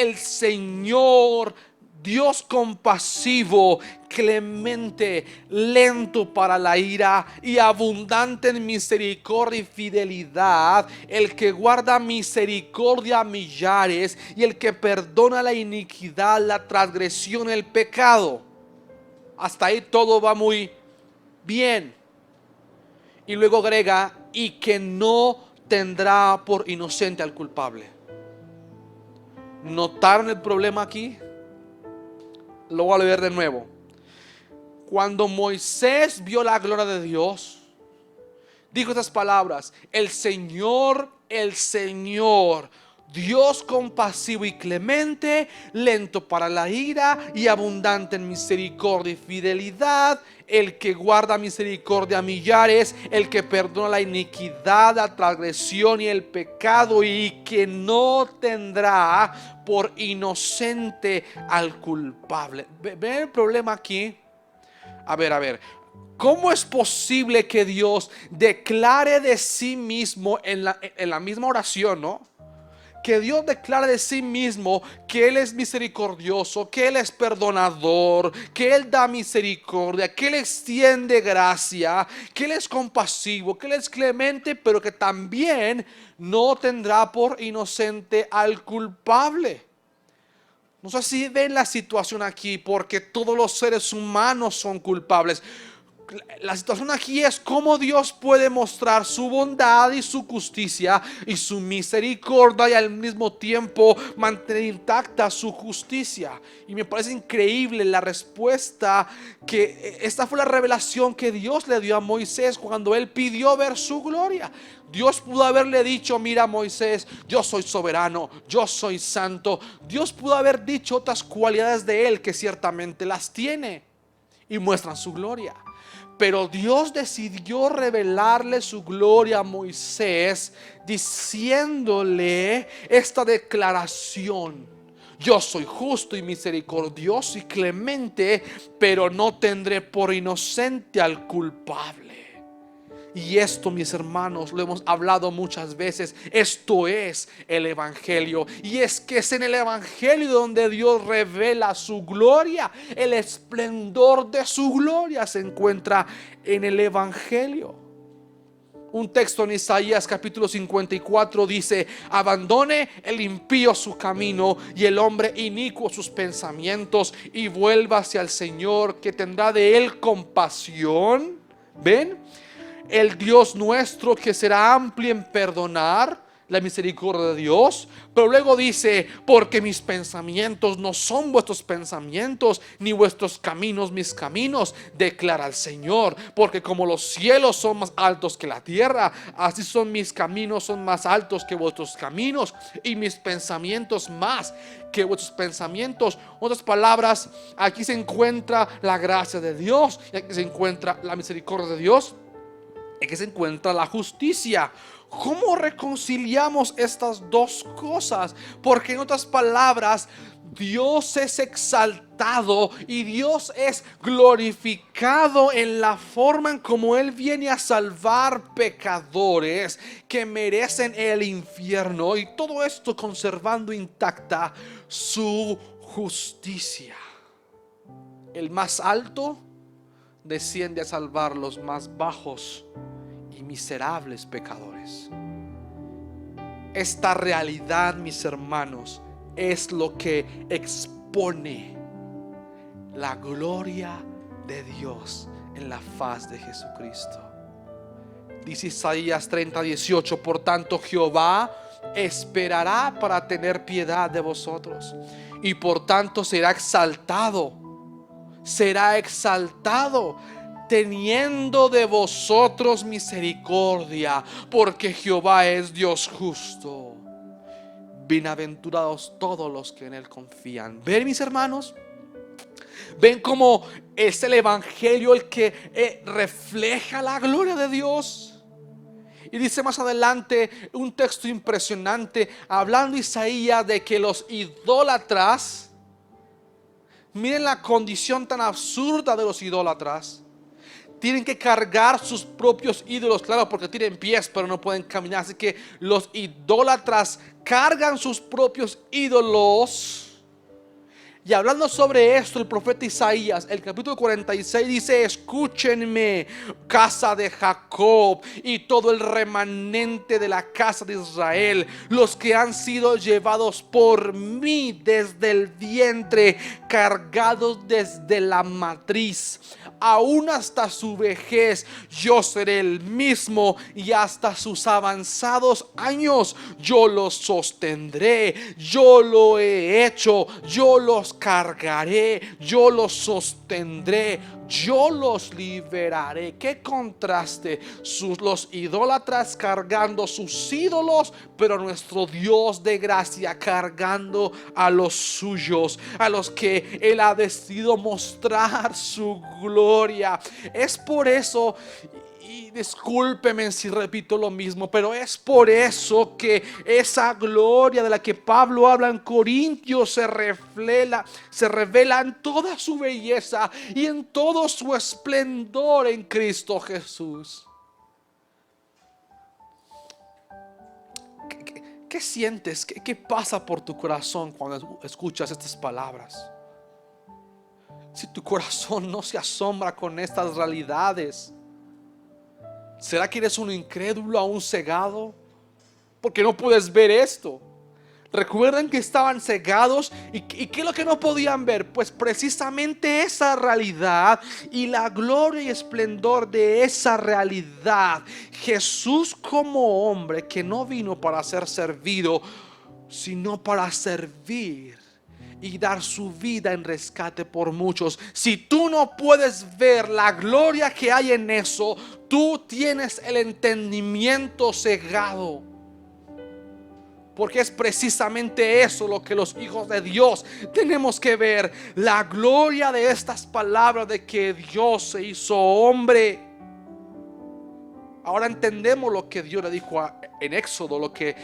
S4: Dios compasivo, clemente, lento para la ira y abundante en misericordia y fidelidad, el que guarda misericordia a millares y el que perdona la iniquidad, la transgresión, el pecado. Hasta ahí todo va muy bien. Y luego agrega: y que no tendrá por inocente al culpable. ¿Notaron el problema aquí? Lo voy a leer de nuevo. Cuando Moisés vio la gloria de Dios, dijo estas palabras: el Señor, Dios compasivo y clemente, lento para la ira y abundante en misericordia y fidelidad, el que guarda misericordia a millares, el que perdona la iniquidad, la transgresión y el pecado, y que no tendrá por inocente al culpable. ¿Ven el problema aquí? A ver. ¿Cómo es posible que Dios declare de sí mismo en la misma oración, ¿no? Que Dios declare de sí mismo que Él es misericordioso, que Él es perdonador, que Él da misericordia, que Él extiende gracia, que Él es compasivo, que Él es clemente, pero que también no tendrá por inocente al culpable? No sé si ven la situación aquí, porque todos los seres humanos son culpables. La situación aquí es cómo Dios puede mostrar su bondad y su justicia y su misericordia, y al mismo tiempo mantener intacta su justicia. Y me parece increíble la respuesta, que esta fue la revelación que Dios le dio a Moisés cuando él pidió ver su gloria. Dios pudo haberle dicho: mira, Moisés, yo soy soberano, yo soy santo. Dios pudo haber dicho otras cualidades de él que ciertamente las tiene y muestran su gloria. Pero Dios decidió revelarle su gloria a Moisés, diciéndole esta declaración: yo soy justo y misericordioso y clemente, pero no tendré por inocente al culpable. Y esto, mis hermanos, lo hemos hablado muchas veces. Esto es el Evangelio. Y es que es en el Evangelio donde Dios revela su gloria. El esplendor de su gloria se encuentra en el Evangelio. Un texto en Isaías capítulo 54 dice: abandone el impío su camino y el hombre inicuo sus pensamientos, y vuelva hacia el Señor, que tendrá de él compasión. ¿Ven? El Dios nuestro, que será amplio en perdonar, la misericordia de Dios. Pero luego dice: porque mis pensamientos no son vuestros pensamientos, ni vuestros caminos mis caminos, declara el Señor. Porque como los cielos son más altos que la tierra, así son mis caminos, son más altos que vuestros caminos, y mis pensamientos más que vuestros pensamientos. Otras palabras, aquí se encuentra la gracia de Dios, y aquí se encuentra la misericordia de Dios, y aquí se encuentra la justicia. ¿Cómo reconciliamos estas dos cosas? Porque en otras palabras, Dios es exaltado y Dios es glorificado en la forma en como Él viene a salvar pecadores que merecen el infierno, y todo esto conservando intacta su justicia. El más alto desciende a salvar los más bajos y miserables pecadores. Esta realidad, mis hermanos, es lo que expone la gloria de Dios en la faz de Jesucristo. Dice Isaías 30:18: por tanto Jehová esperará para tener piedad de vosotros, y por tanto será exaltado teniendo de vosotros misericordia, porque Jehová es Dios justo. Bienaventurados todos los que en Él confían. ¿Ven, mis hermanos? ¿Ven cómo es el Evangelio el que refleja la gloria de Dios? Y dice más adelante un texto impresionante, hablando Isaías de que los idólatras, miren la condición tan absurda de los idólatras, tienen que cargar sus propios ídolos, claro, porque tienen pies pero no pueden caminar. Así que los idólatras cargan sus propios ídolos. Y hablando sobre esto, el profeta Isaías, el capítulo 46 dice: escúchenme, casa de Jacob, y todo el remanente de la casa de Israel, los que han sido llevados por mí desde el vientre, cargados desde la matriz, aún hasta su vejez yo seré el mismo, y hasta sus avanzados años yo los sostendré. Yo lo he hecho, yo los cargaré, yo los sostendré, yo los liberaré. Qué contraste, los idólatras cargando sus ídolos, pero nuestro Dios de gracia cargando a los suyos, a los que Él ha decidido mostrar su gloria. Es por eso, Y discúlpeme si repito lo mismo, pero es por eso que esa gloria de la que Pablo habla en Corintios se revela en toda su belleza y en todo su esplendor en Cristo Jesús. ¿Qué sientes? ¿Qué pasa por tu corazón cuando escuchas estas palabras? Si tu corazón no se asombra con estas realidades, ¿será que eres un incrédulo, aún cegado? Porque no puedes ver esto. Recuerden que estaban cegados y ¿qué es lo que no podían ver? Pues precisamente esa realidad y la gloria y esplendor de esa realidad. Jesús como hombre que no vino para ser servido, sino para servir y dar su vida en rescate por muchos. Si tú no puedes ver la gloria que hay en eso, tú tienes el entendimiento cegado. Porque es precisamente eso lo que los hijos de Dios tenemos que ver. La gloria de estas palabras de que Dios se hizo hombre. Ahora entendemos lo que Dios le dijo en Éxodo, lo que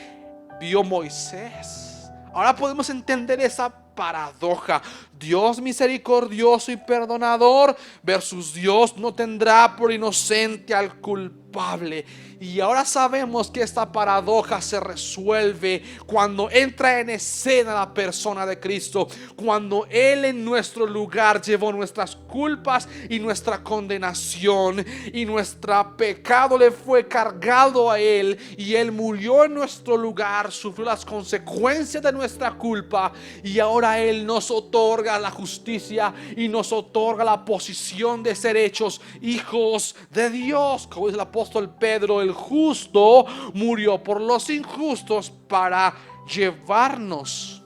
S4: vio Moisés. Ahora podemos entender esa paradoja. Dios misericordioso y perdonador versus Dios no tendrá por inocente al culpable. Y ahora sabemos que esta paradoja se resuelve cuando entra en escena la persona de Cristo, cuando Él en nuestro lugar llevó nuestras culpas y nuestra condenación, y nuestro pecado le fue cargado a Él, y Él murió en nuestro lugar, sufrió las consecuencias de nuestra culpa, y ahora Él nos otorga la justicia y nos otorga la posición de ser hechos hijos de Dios. Como dice el apóstol Pedro, el justo murió por los injustos para llevarnos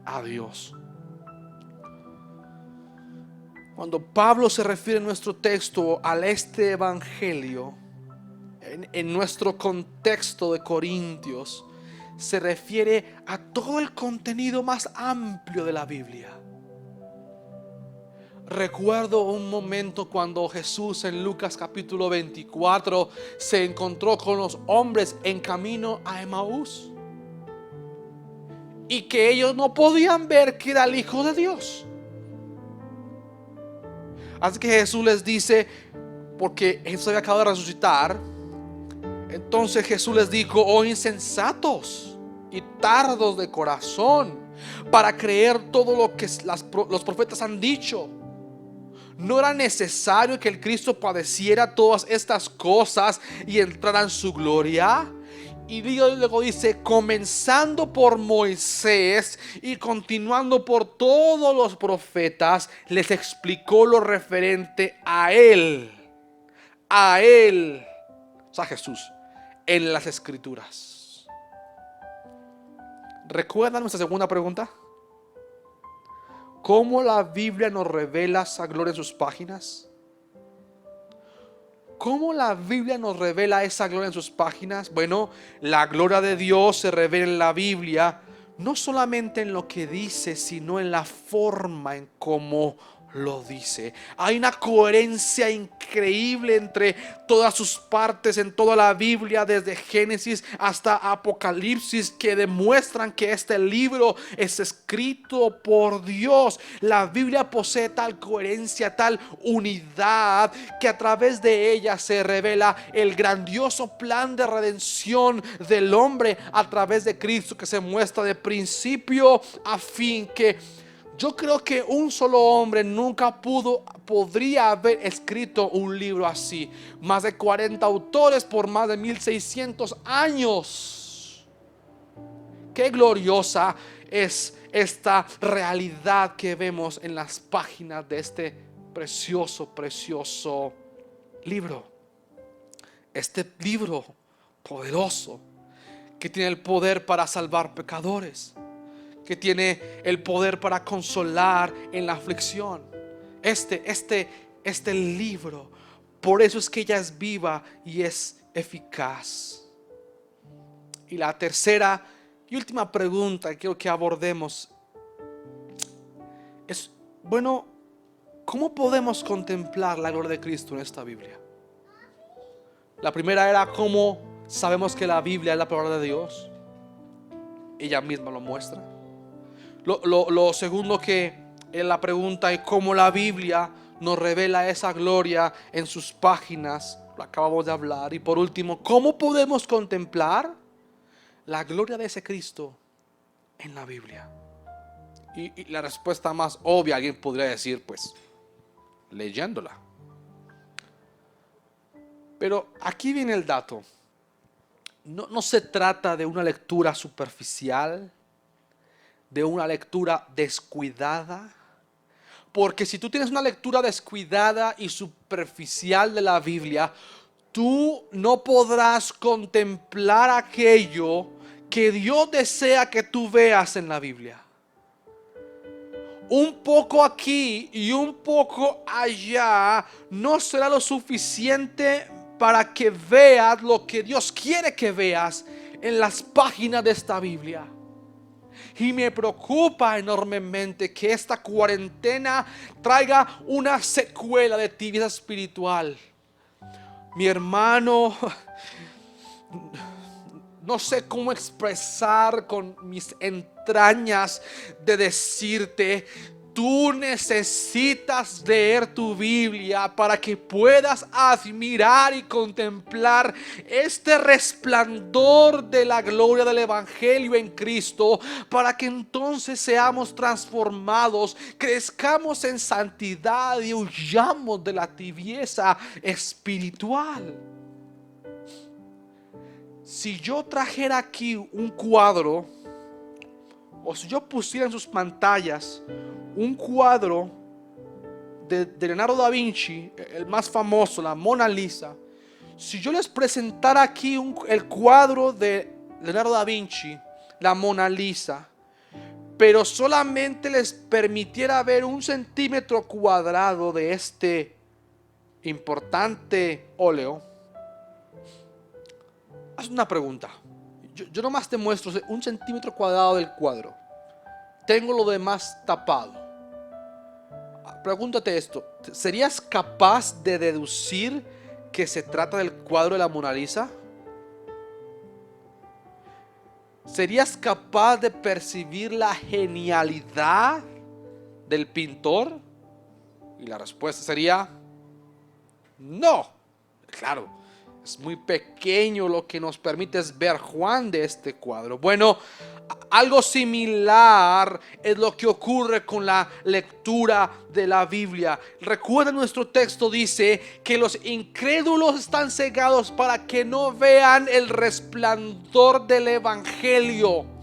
S4: a Dios. Cuando Pablo se refiere en nuestro texto a este evangelio, en nuestro contexto de Corintios, se refiere a todo el contenido más amplio de la Biblia. Recuerdo un momento cuando Jesús en Lucas capítulo 24 se encontró con los hombres en camino a Emaús, y que ellos no podían ver que era el Hijo de Dios. Así que Jesús les dice, porque Jesús había acabado de resucitar, entonces Jesús les dijo: oh insensatos y tardos de corazón para creer todo lo que los profetas han dicho. ¿No era necesario que el Cristo padeciera todas estas cosas y entrara en su gloria? Y luego dice, comenzando por Moisés y continuando por todos los profetas, les explicó lo referente a Él, o sea, Jesús, en las Escrituras. ¿Recuerdan nuestra segunda pregunta? ¿Cómo la Biblia nos revela esa gloria en sus páginas? ¿Cómo la Biblia nos revela esa gloria en sus páginas? Bueno, la gloria de Dios se revela en la Biblia, no solamente en lo que dice, sino en la forma en cómo lo dice. Hay una coherencia increíble entre todas sus partes en toda la Biblia, desde Génesis hasta Apocalipsis, que demuestran que este libro es escrito por Dios. La Biblia posee tal coherencia, tal unidad, que a través de ella se revela el grandioso plan de redención del hombre a través de Cristo, que se muestra de principio a fin. Que yo creo que un solo hombre nunca podría haber escrito un libro así. Más de 40 autores por más de 1600 años. Qué gloriosa es esta realidad que vemos en las páginas de este precioso, precioso libro. Este libro poderoso que tiene el poder para salvar pecadores, que tiene el poder para consolar en la aflicción. Este libro, por eso es que ella es viva y es eficaz. Y la tercera y última pregunta que quiero que abordemos es, bueno, ¿cómo podemos contemplar la gloria de Cristo en esta Biblia? La primera era cómo sabemos que la Biblia es la palabra de Dios. Ella misma lo muestra. Lo segundo que es la pregunta es cómo la Biblia nos revela esa gloria en sus páginas. Lo acabamos de hablar. Y por último, ¿cómo podemos contemplar la gloria de ese Cristo en la Biblia? Y la respuesta más obvia, alguien podría decir, pues, leyéndola. Pero aquí viene el dato. No se trata de una lectura superficial, de una lectura descuidada. Porque si tú tienes una lectura descuidada y superficial de la Biblia, tú no podrás contemplar aquello que Dios desea que tú veas en la Biblia. Un poco aquí y un poco allá no será lo suficiente para que veas lo que Dios quiere que veas en las páginas de esta Biblia. Y me preocupa enormemente que esta cuarentena traiga una secuela de tibieza espiritual. Mi hermano, no sé cómo expresar con mis entrañas de decirte: tú necesitas leer tu Biblia para que puedas admirar y contemplar este resplandor de la gloria del Evangelio en Cristo, para que entonces seamos transformados, crezcamos en santidad y huyamos de la tibieza espiritual. Si yo trajera aquí un cuadro, o si yo pusiera en sus pantallas un cuadro de Leonardo da Vinci, el más famoso, la Mona Lisa. Si yo les presentara aquí el cuadro de Leonardo da Vinci, la Mona Lisa, pero solamente les permitiera ver 1 centímetro cuadrado de este importante óleo, haz una pregunta. Yo nomás te muestro 1 centímetro cuadrado del cuadro. Tengo lo demás tapado. Pregúntate esto: ¿serías capaz de deducir que se trata del cuadro de la Mona Lisa? ¿Serías capaz de percibir la genialidad del pintor? Y la respuesta sería no. Claro, es muy pequeño lo que nos permite ver Juan de este cuadro. Bueno, algo similar es lo que ocurre con la lectura de la Biblia. Recuerda, nuestro texto dice que los incrédulos están cegados para que no vean el resplandor del Evangelio.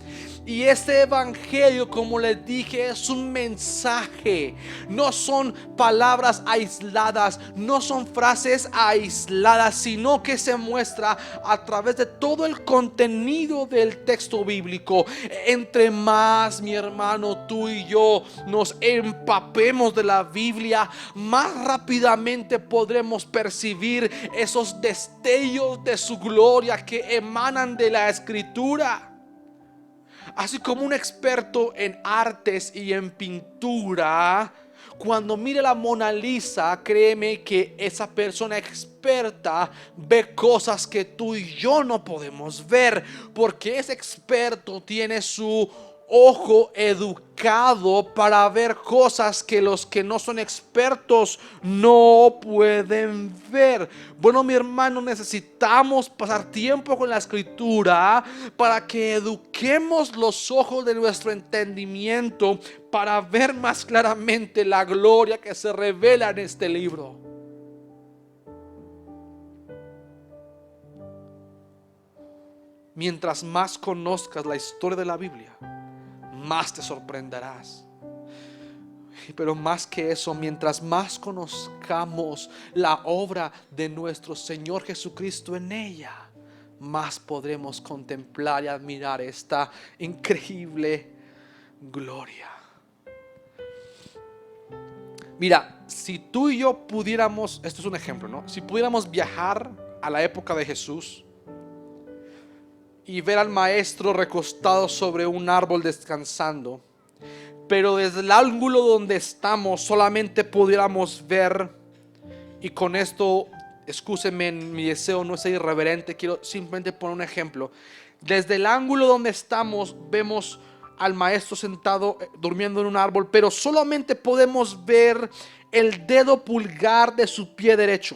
S4: Y este evangelio, como les dije, es un mensaje. No son palabras aisladas, no son frases aisladas, sino que se muestra a través de todo el contenido del texto bíblico. Entre más, mi hermano, tú y yo nos empapemos de la Biblia, más rápidamente podremos percibir esos destellos de su gloria que emanan de la Escritura. Así como un experto en artes y en pintura, cuando mire la Mona Lisa, créeme que esa persona experta ve cosas que tú y yo no podemos ver, porque ese experto tiene su ojo educado para ver cosas que los que no son expertos no pueden ver. Bueno, mi hermano, necesitamos pasar tiempo con la Escritura para que eduquemos los ojos de nuestro entendimiento para ver más claramente la gloria que se revela en este libro. Mientras más conozcas la historia de la Biblia, más te sorprenderás. Pero más que eso, mientras más conozcamos la obra de nuestro Señor Jesucristo en ella, más podremos contemplar y admirar esta increíble gloria. Mira, si tú y yo pudiéramos, esto es un ejemplo, ¿no? Si pudiéramos viajar a la época de Jesús y ver al maestro recostado sobre un árbol descansando, pero desde el ángulo donde estamos solamente pudiéramos ver, y con esto Excúsenme, mi deseo no es ser irreverente, quiero simplemente poner un ejemplo. Desde el ángulo donde estamos vemos al maestro sentado durmiendo en un árbol, pero solamente podemos ver el dedo pulgar de su pie derecho.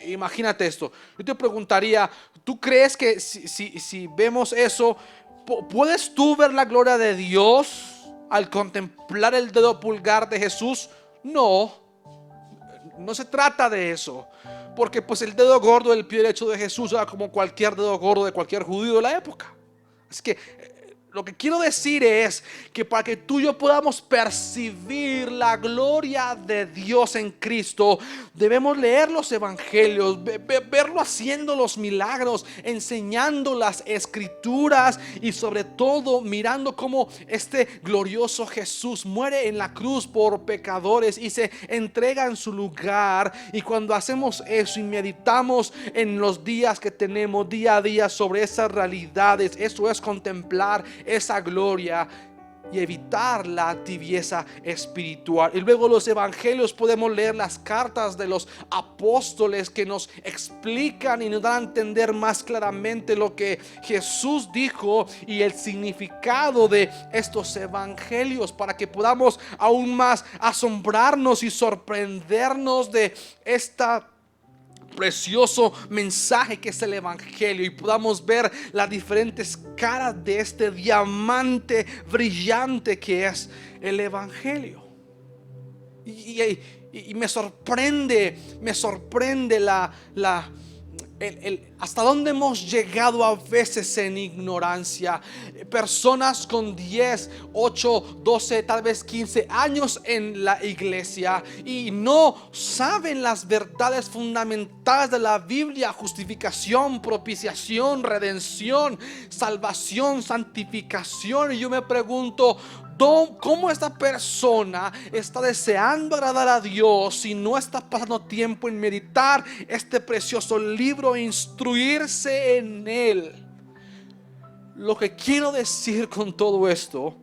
S4: Imagínate esto. Yo te preguntaría, ¿tú crees que si vemos eso, puedes tú ver la gloria de Dios al contemplar el dedo pulgar de Jesús? No, no se trata de eso. Porque pues el dedo gordo del pie derecho de Jesús era como cualquier dedo gordo de cualquier judío de la época. Es que lo que quiero decir es que para que tú y yo podamos percibir la gloria de Dios en Cristo, debemos leer los evangelios, verlo haciendo los milagros, enseñando las escrituras y sobre todo mirando cómo este glorioso Jesús muere en la cruz por pecadores y se entrega en su lugar. Y cuando hacemos eso y meditamos en los días que tenemos día a día sobre esas realidades, eso es contemplar esa gloria y evitar la tibieza espiritual. Y luego los evangelios podemos leer las cartas de los apóstoles que nos explican y nos dan a entender más claramente lo que Jesús dijo y el significado de estos evangelios, para que podamos aún más asombrarnos y sorprendernos de esta precioso mensaje que es el evangelio y podamos ver las diferentes caras de este diamante brillante que es el evangelio. Y me sorprende hasta dónde hemos llegado a veces en ignorancia. Personas con 10, 8, 12, tal vez 15 años en la iglesia y no saben las verdades fundamentales de la Biblia: justificación, propiciación, redención, salvación, santificación. Y yo me pregunto, ¿cómo esta persona está deseando agradar a Dios si no está pasando tiempo en meditar este precioso libro e instruirse en él? Lo que quiero decir con todo esto,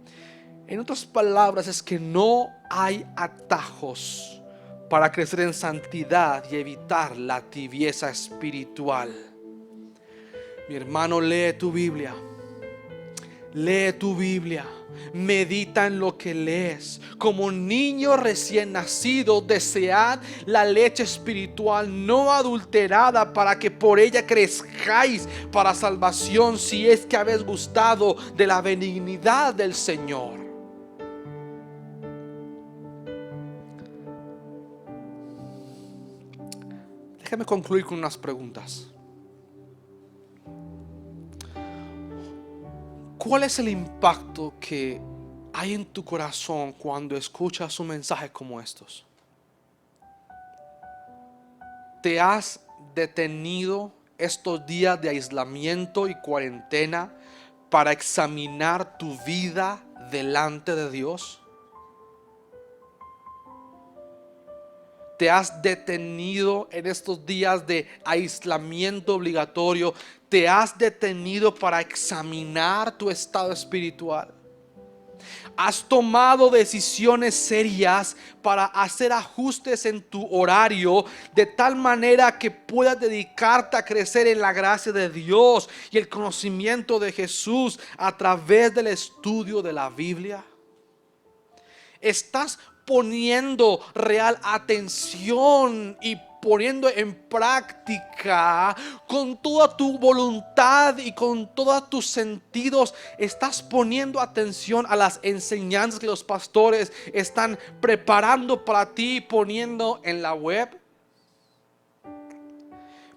S4: en otras palabras, es que no hay atajos para crecer en santidad y evitar la tibieza espiritual. Mi hermano, lee tu Biblia. Lee tu Biblia. Medita en lo que lees. Como niño recién nacido, desead la leche espiritual no adulterada, para que por ella crezcáis para salvación, si es que habéis gustado de la benignidad del Señor. Déjame concluir con unas preguntas. ¿Cuál es el impacto que hay en tu corazón cuando escuchas un mensaje como estos? ¿Te has detenido estos días de aislamiento y cuarentena para examinar tu vida delante de Dios? ¿Te has detenido en estos días de aislamiento obligatorio? ¿Te has detenido para examinar tu estado espiritual? ¿Has tomado decisiones serias para hacer ajustes en tu horario de tal manera que puedas dedicarte a crecer en la gracia de Dios y el conocimiento de Jesús a través del estudio de la Biblia? ¿Estás poniendo real atención y poniendo en práctica con toda tu voluntad y con todos tus sentidos? ¿Estás poniendo atención a las enseñanzas que los pastores están preparando para ti, poniendo en la web?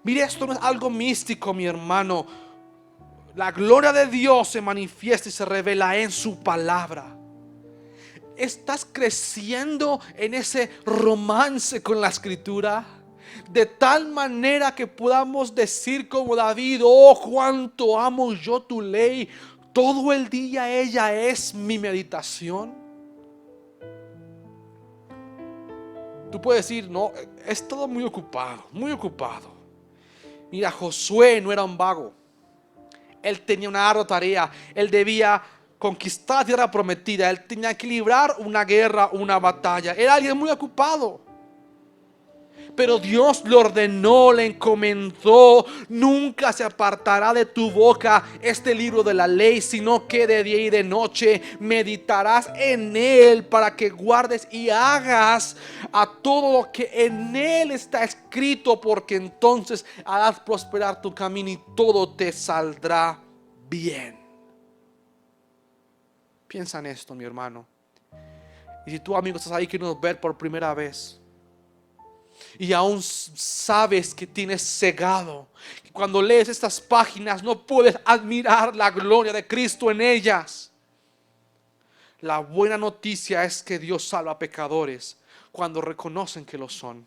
S4: Mire, esto no es algo místico, mi hermano. La gloria de Dios se manifiesta y se revela en su palabra. ¿Estás creciendo en ese romance con la escritura? De tal manera que podamos decir como David: oh, cuánto amo yo tu ley, todo el día ella es mi meditación. Tú puedes decir: no, he estado muy ocupado, muy ocupado. Mira, Josué no era un vago. Él tenía una ardua tarea. Él debía conquistar la tierra prometida. Él tenía que librar una guerra, una batalla. Era alguien muy ocupado. Pero Dios le ordenó, le encomendó: nunca se apartará de tu boca este libro de la ley, sino que de día y de noche meditarás en él, para que guardes y hagas a todo lo que en él está escrito, porque entonces harás prosperar tu camino y todo te saldrá bien. Piensa en esto, mi hermano. Y si tú, amigo, estás ahí, queriendo ver por primera vez y aún sabes que tienes cegado, cuando lees estas páginas no puedes admirar la gloria de Cristo en ellas. La buena noticia es que Dios salva a pecadores cuando reconocen que lo son.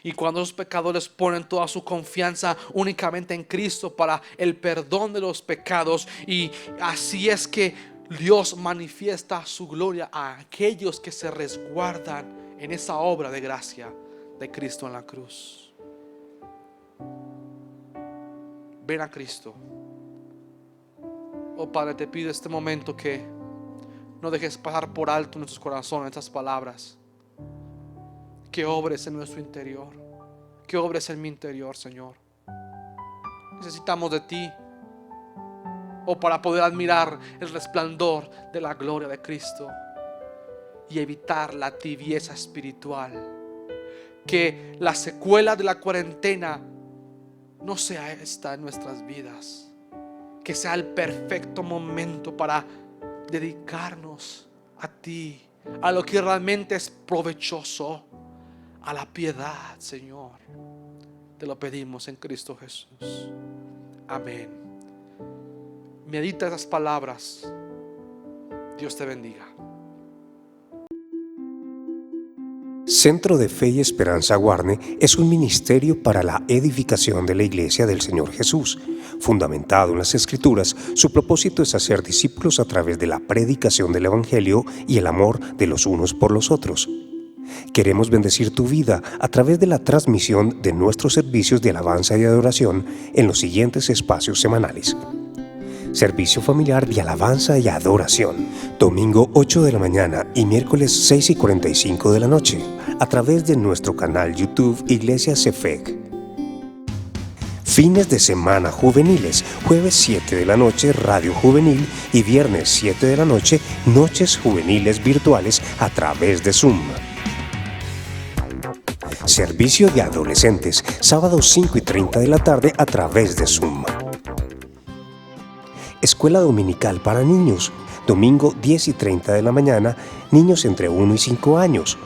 S4: Y cuando los pecadores ponen toda su confianza únicamente en Cristo para el perdón de los pecados. Y así es que Dios manifiesta su gloria a aquellos que se resguardan en esa obra de gracia de Cristo en la cruz. Ven a Cristo. Oh Padre, te pido este momento que no dejes pasar por alto en nuestros corazones estas palabras. Que obres en nuestro interior, que obres en mi interior, Señor. Necesitamos de ti, para poder admirar el resplandor de la gloria de Cristo y evitar la tibieza espiritual. Que la secuela de la cuarentena no sea esta en nuestras vidas, que sea el perfecto momento para dedicarnos a ti, a lo que realmente es provechoso, a la piedad, Señor. Te lo pedimos en Cristo Jesús. Amén. Medita esas palabras. Dios te bendiga.
S1: Centro de Fe y Esperanza Guarne es un ministerio para la edificación de la Iglesia del Señor Jesús. Fundamentado en las Escrituras, su propósito es hacer discípulos a través de la predicación del Evangelio y el amor de los unos por los otros. Queremos bendecir tu vida a través de la transmisión de nuestros servicios de alabanza y adoración en los siguientes espacios semanales. Servicio familiar de alabanza y adoración, domingo 8 de la mañana y miércoles 6:45 de la noche, a través de nuestro canal YouTube Iglesia Cefec. Fines de semana juveniles, jueves 7 de la noche, Radio Juvenil, y viernes 7 de la noche, noches juveniles virtuales a través de Zoom. Servicio de adolescentes, sábado 5:30 de la tarde a través de Zoom. Escuela dominical para niños, domingo 10:30 de la mañana, niños entre 1 y 5 años.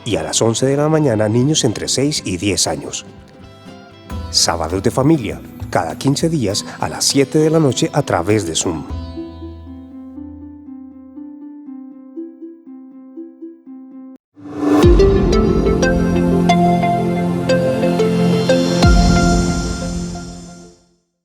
S1: Y a las 11 de la mañana, niños entre 6 y 10 años. Sábados de familia, cada 15 días a las 7 de la noche a través de Zoom.